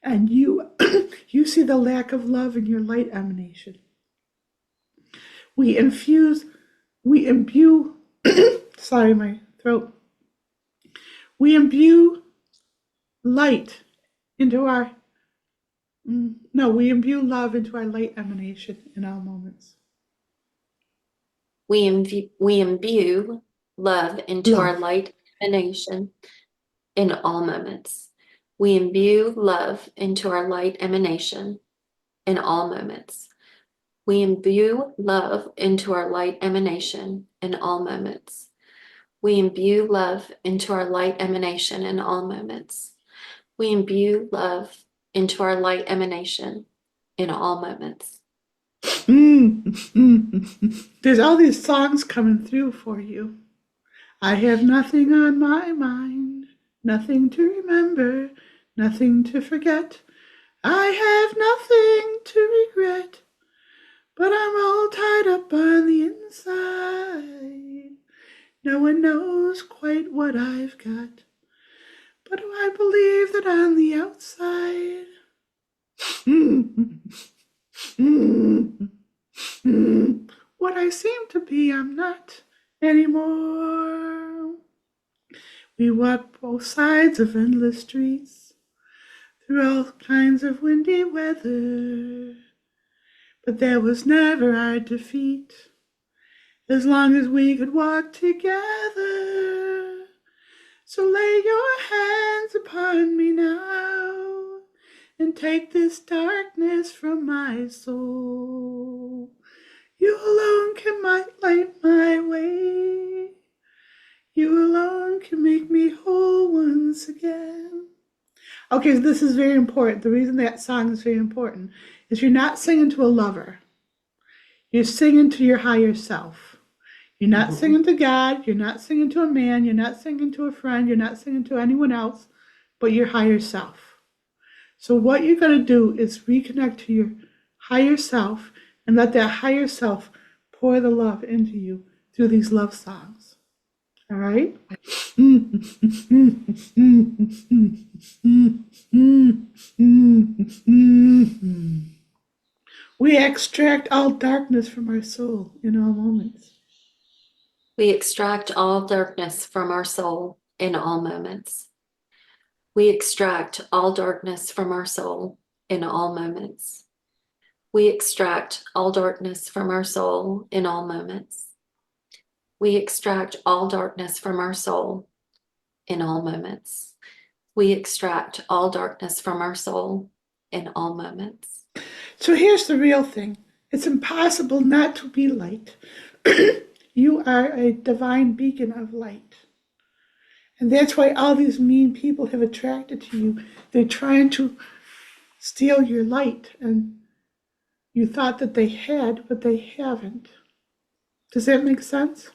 And you see the lack of love in your light emanation. We imbue, sorry, my throat. We imbue light into our, we imbue love into our light emanation in all moments. We imbue love into our light emanation in all moments. We imbue love into our light emanation in all moments. We imbue love into our light emanation in all moments. We imbue love into our light emanation in all moments. We imbue love into our light emanation in all moments. There's all these songs coming through for you. I have nothing on my mind. nothing to remember, nothing to forget. I have nothing to regret, but I'm all tied up on the inside. No one knows quite what I've got, but I believe that on the outside, what I seem to be, I'm not anymore. We walk both sides of endless streets through all kinds of windy weather, but there was never our defeat as long as we could walk together. So lay your hands upon me now and take this darkness from my soul. You alone can light my way. You alone can make me whole once again. Okay, so this is very important. The reason that song is very important is you're not singing to a lover. You're singing to your higher self. You're not singing to God. You're not singing to a man. You're not singing to a friend. You're not singing to anyone else but your higher self. So what you're going to do is reconnect to your higher self and let that higher self pour the love into you through these love songs. All right? We extract all darkness from our soul in all moments. We extract all darkness from our soul in all moments. We extract all darkness from our soul in all moments. We extract all darkness from our soul in all moments. We extract all darkness from our soul in all moments. We extract all darkness from our soul in all moments. So here's the real thing. It's impossible not to be light. You are a divine beacon of light. And that's why all these mean people have attracted to you. They're trying to steal your light. And you thought that they had, but they haven't. Does that make sense?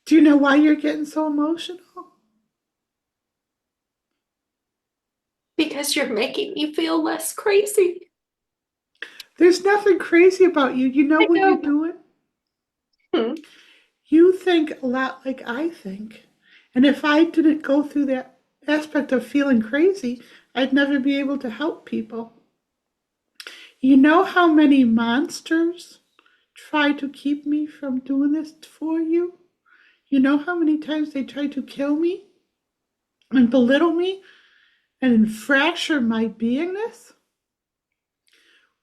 Do you know why you're getting so emotional? Because you're making me feel less crazy. There's nothing crazy about you. You know what you're doing? You think a lot like I think. And if I didn't go through that aspect of feeling crazy, I'd never be able to help people. You know how many monsters try to keep me from doing this for you? You know how many times they try to kill me and belittle me and fracture my beingness?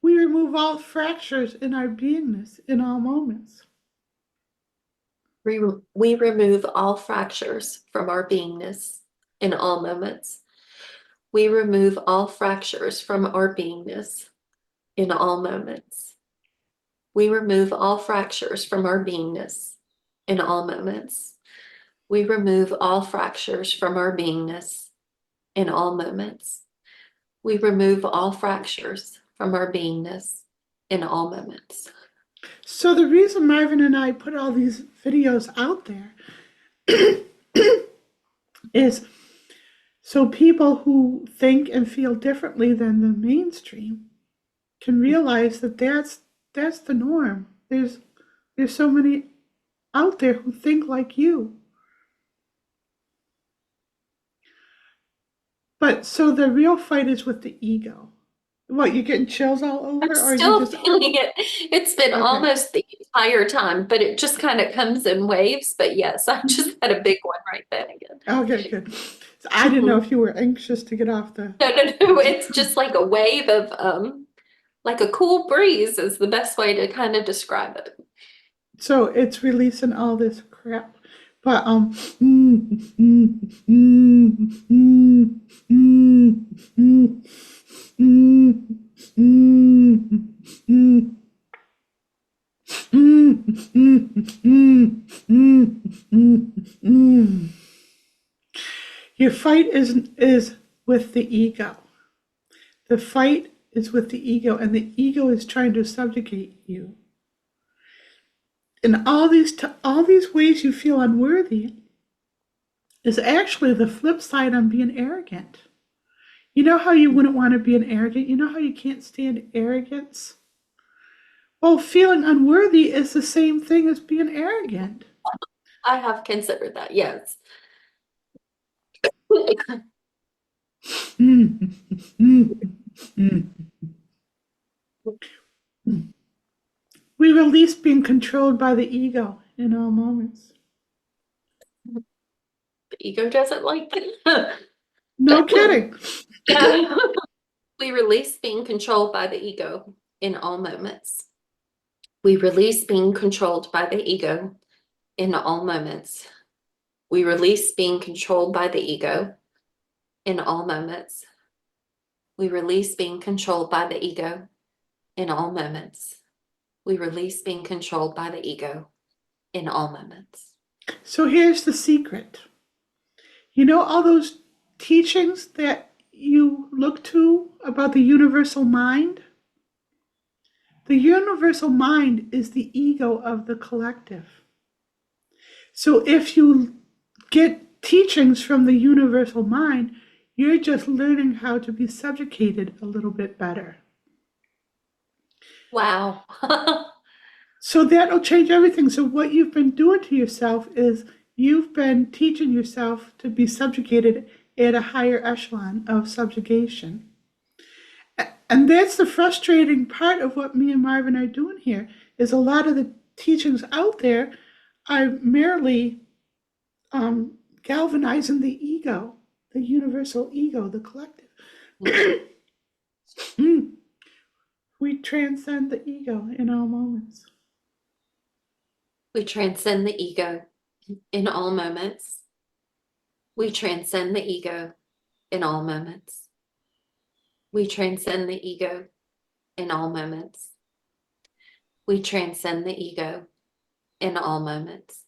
We remove all fractures in our beingness in all moments. We remove all fractures from our beingness in all moments. We remove all fractures from our beingness in all moments. We remove all fractures from our beingness in all moments. We remove all fractures from our beingness in all moments. We remove all fractures from our beingness in all moments. So the reason Marvin and I put all these videos out there is so people who think and feel differently than the mainstream can realize that that's the norm. There's so many out there who think like you. But so the real fight is with the ego. What, you're getting chills all over? I'm Or you still just feeling it. It's been Okay. almost the entire time, but it just kind of comes in waves. But yes, I just had a big one right then again. Okay, good. So I didn't know if you were anxious to get off the No. It's just like a wave of like a cool breeze is the best way to kind of describe it. So it's releasing all this crap. But your fight is with the ego. The fight is with the ego, and the ego is trying to subjugate you. In all these ways you feel unworthy, is actually the flip side on being arrogant. You know how you wouldn't want to be an arrogant? You know how you can't stand arrogance? Well, feeling unworthy is the same thing as being arrogant. I have considered that, yes. Mm, mm, mm, mm. We release being controlled by the ego in all moments. The ego doesn't like that. No kidding. Yeah. We release being controlled by the ego in all moments. We release being controlled by the ego in all moments. We release being controlled by the ego in all moments. We release being controlled by the ego in all moments. We release being controlled by the ego in all moments. So here's the secret. You know all those teachings that you look to about the universal mind? The universal mind is the ego of the collective. So if you get teachings from the universal mind, you're just learning how to be subjugated a little bit better. Wow. So that'll change everything. So what you've been doing to yourself is you've been teaching yourself to be subjugated at a higher echelon of subjugation. And that's the frustrating part of what me and Marvin are doing here, is a lot of the teachings out there are merely galvanizing the ego, the universal ego, the collective. We transcend the ego in all moments. We transcend the ego in all moments. We transcend the ego in all moments. We transcend the ego in all moments. We transcend the ego in all moments.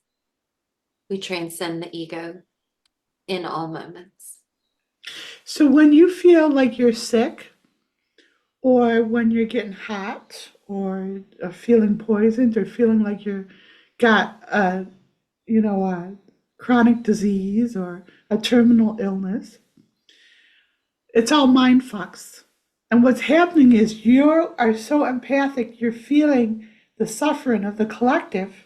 We transcend the ego in all moments. So when you feel like you're sick, or when you're getting hot, or feeling poisoned, or feeling like you're got a chronic disease or a terminal illness, it's all mind fucks. And what's happening is you are so empathic, you're feeling the suffering of the collective,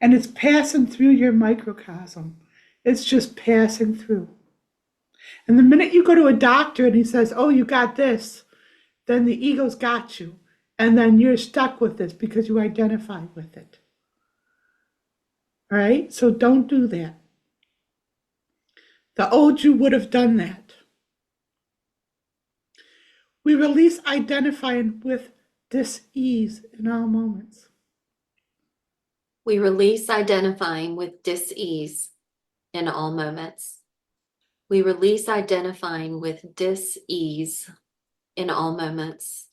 and it's passing through your microcosm. It's just passing through. And the minute you go to a doctor and he says, oh, you got this, then the ego's got you. And then you're stuck with this because you identify with it. All right? So don't do that. The old you would have done that. We release identifying with dis-ease in all moments. We release identifying with dis-ease in all moments. We release identifying with dis-ease in all moments.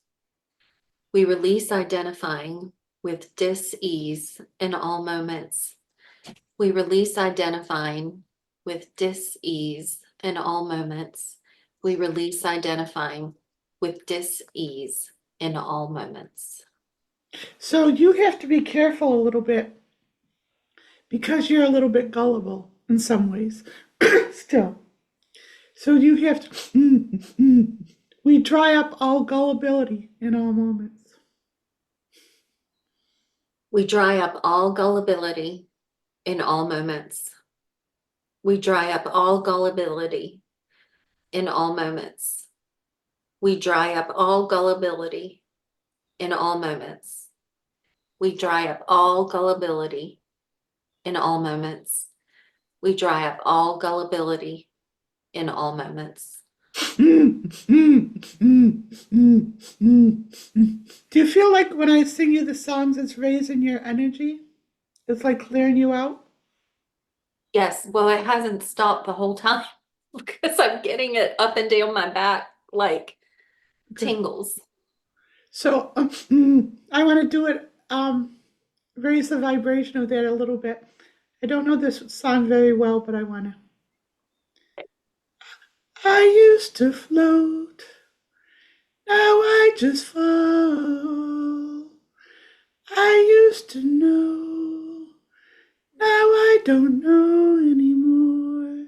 We release identifying with dis-ease in all moments. We release identifying with dis-ease in all moments. We release identifying with dis-ease in all moments. So you have to be careful a little bit because you're a little bit gullible in some ways still. So you have to, we dry up all gullibility in all moments. We dry up all gullibility in all moments. We dry up all gullibility in all moments. We dry up all gullibility in all moments. We dry up all gullibility in all moments. We dry up all gullibility in all moments. Do you feel like when I sing you the songs, it's raising your energy? It's like clearing you out? Yes, well, it hasn't stopped the whole time because I'm getting it up and down my back like tingles. So I want to do it, raise the vibration of that a little bit. I don't know this song very well, but I want to. I used to float, now I just fall. I used to know, now I don't know anymore.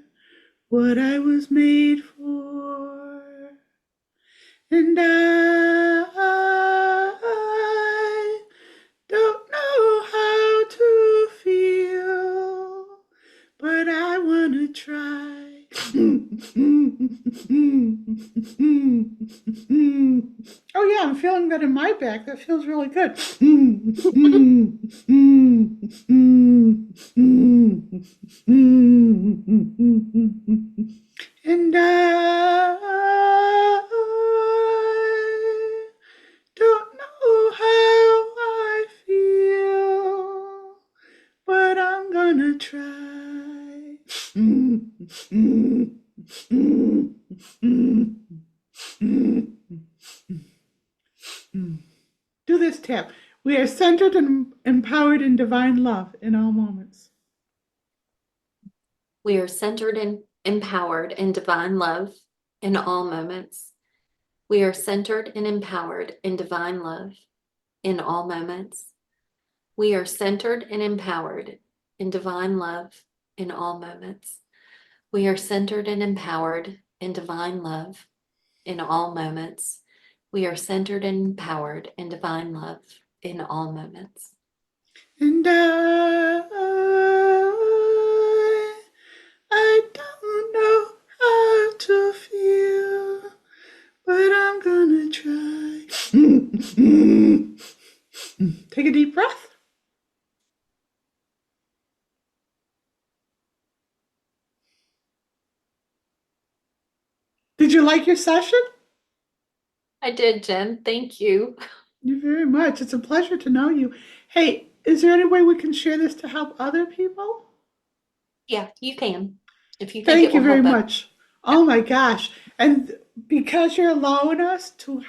what I was made for. And I don't know how to feel, but I want to try. Oh, yeah, I'm feeling that in my back. That feels really good. And I don't know how I feel, but I'm gonna try. Do this tap. We are centered and empowered in divine love in all moments. We are centered and empowered in divine love in all moments. We are centered and empowered in divine love in all moments. We are centered and empowered in divine love in all moments. We are centered and empowered in divine love in all moments. We are centered and empowered in divine love in all moments. And I don't know how to feel, but I'm gonna try. Take a deep breath. Did you like your session? I did, Jen. Thank you. You very much. It's a pleasure to know you. Hey, is there any way we can share this to help other people? Yeah, you can. If you think it Thank you will very help us. much. Oh my gosh. And because you're allowing us to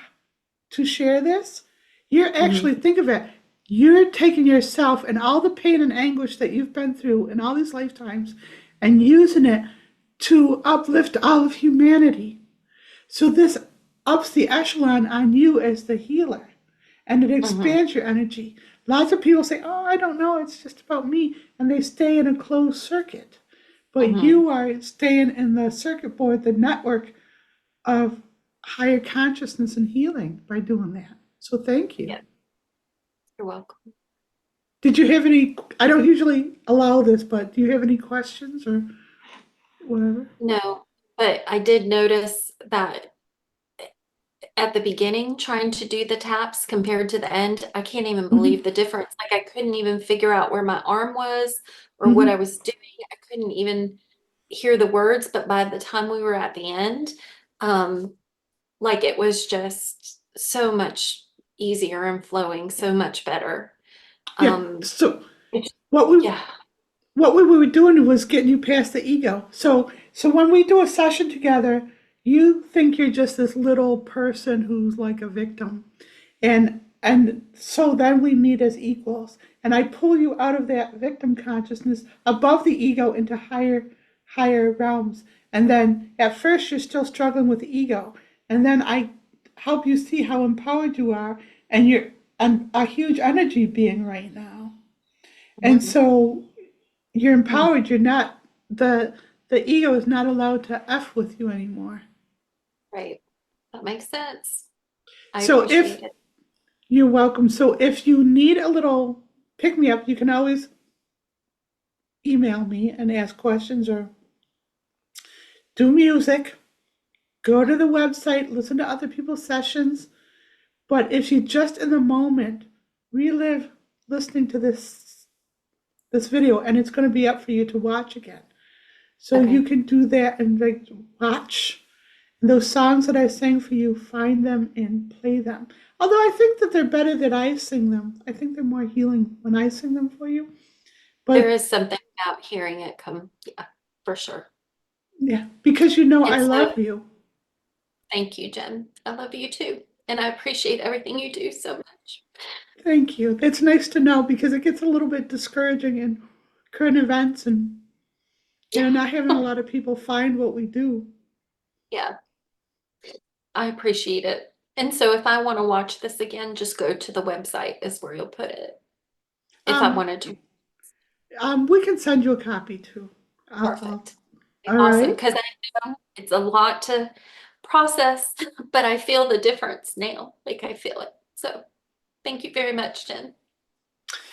share this, you're actually, think of it, you're taking yourself and all the pain and anguish that you've been through in all these lifetimes and using it to uplift all of humanity. So this ups the echelon on you as the healer and it expands your energy. Lots of people say, oh, I don't know, it's just about me. And they stay in a closed circuit. But you are staying in the circuit board, the network of higher consciousness and healing by doing that. So thank you. Yeah, you're welcome. Did you have any? I don't usually allow this, but do you have any questions or whatever? No, but I did notice that at the beginning, trying to do the taps compared to the end, I can't even believe the difference. Like I couldn't even figure out where my arm was or what I was doing. I couldn't even hear the words, but by the time we were at the end, like it was just so much easier and flowing so much better. Yeah. Um, So what we yeah. what we were doing was getting you past the ego. So when we do a session together, you think you're just this little person who's like a victim. And so then we meet as equals. And I pull you out of that victim consciousness above the ego into higher realms. And then at first you're still struggling with the ego. And then I help you see how empowered you are and you're a huge energy being right now. And Mhm. so you're empowered. You're not the ego is not allowed to F with you anymore. Right. That makes sense. I So if appreciate it. you're welcome. So if you need a little pick me up, you can always email me and ask questions or do music. Go to the website, listen to other people's sessions. But if you just in the moment relive listening to this video, and it's going to be up for you to watch again. So Okay. you can do that and like watch those songs that I sang for you, find them and play them. Although I think that they're better that I sing them. I think they're more healing when I sing them for you. There But is something about hearing it come, yeah, for sure. yeah, because you know And I so love you. thank you, Jen. I love you too. And I appreciate everything you do so much. Thank you. It's nice to know because it gets a little bit discouraging in current events and Yeah. not having a lot of people find what we do. Yeah, I appreciate it. And so if I want to watch this again, just go to the website is where you'll put it. If I Um, wanted to. we can send you a copy too. I'll Perfect. All Awesome, right. because I know it's a lot to process, but I feel the difference now. Like I feel it. So thank you very much, Jen.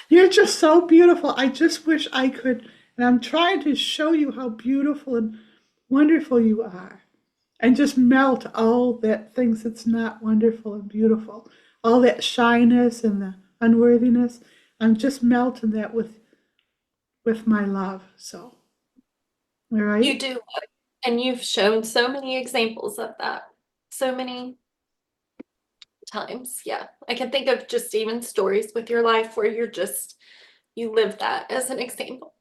You're just so beautiful. I just wish I could, and I'm trying to show you how beautiful and wonderful you are, and just melt all that things that's not wonderful and beautiful, all that shyness and the unworthiness. I'm just melting that with my love. So, all You right. do, and you've shown so many examples of that. So many times. Yeah. I can think of just even stories with your life where you live that as an example.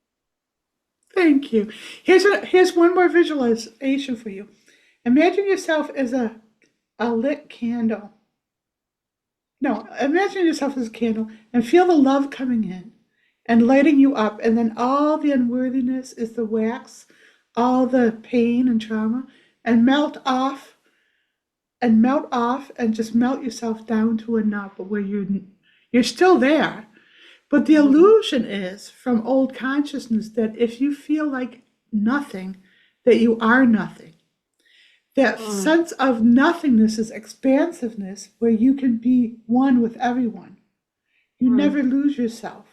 Thank you. Here's one more visualization for you. Imagine yourself as a lit candle. No, imagine yourself as a candle and feel the love coming in and lighting you up, and then all the unworthiness is the wax, all the pain and trauma, and melt off, and just melt yourself down to a nub where you're still there. But the Mhm. illusion is from old consciousness that if you feel like nothing, that you are nothing. That Mm, sense of nothingness is expansiveness where you can be one with everyone. You mm. never lose yourself.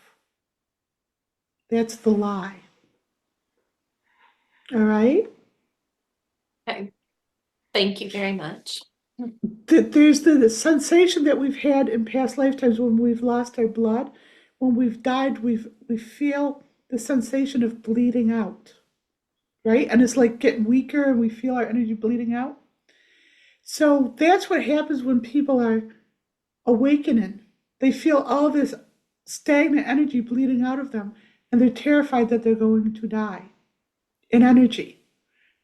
That's the lie. All right? Okay. Thank you very much. There's the sensation that we've had in past lifetimes when we've lost our blood. When we've died, we feel the sensation of bleeding out, right? And it's like getting weaker and we feel our energy bleeding out. So that's what happens when people are awakening. They feel all this stagnant energy bleeding out of them, and they're terrified that they're going to die in energy.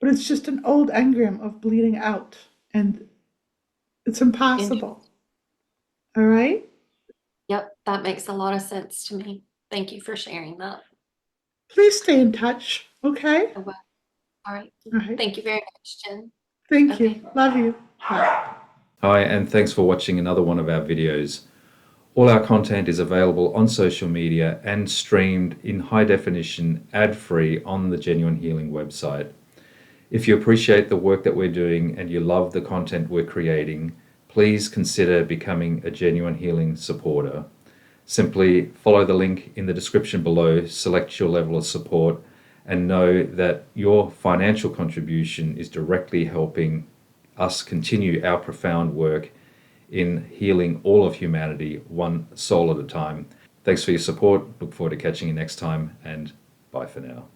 But it's just an old engram of bleeding out, and it's And impossible. All right? yep, that makes a lot of sense to me. Thank you for sharing that. Please stay in touch. Okay? Oh, well, all right. All right. Thank you very much, Jen. Thank Okay. you. Love you. Bye. Hi, and thanks for watching another one of our videos. All our content is available on social media and streamed in high definition, ad-free on the Genuine Healing website. If you appreciate the work that we're doing and you love the content we're creating, please consider becoming a Genuine Healing supporter. Simply follow the link in the description below, select your level of support, and know that your financial contribution is directly helping us continue our profound work in healing all of humanity, one soul at a time. Thanks for your support. Look forward to catching you next time, and bye for now.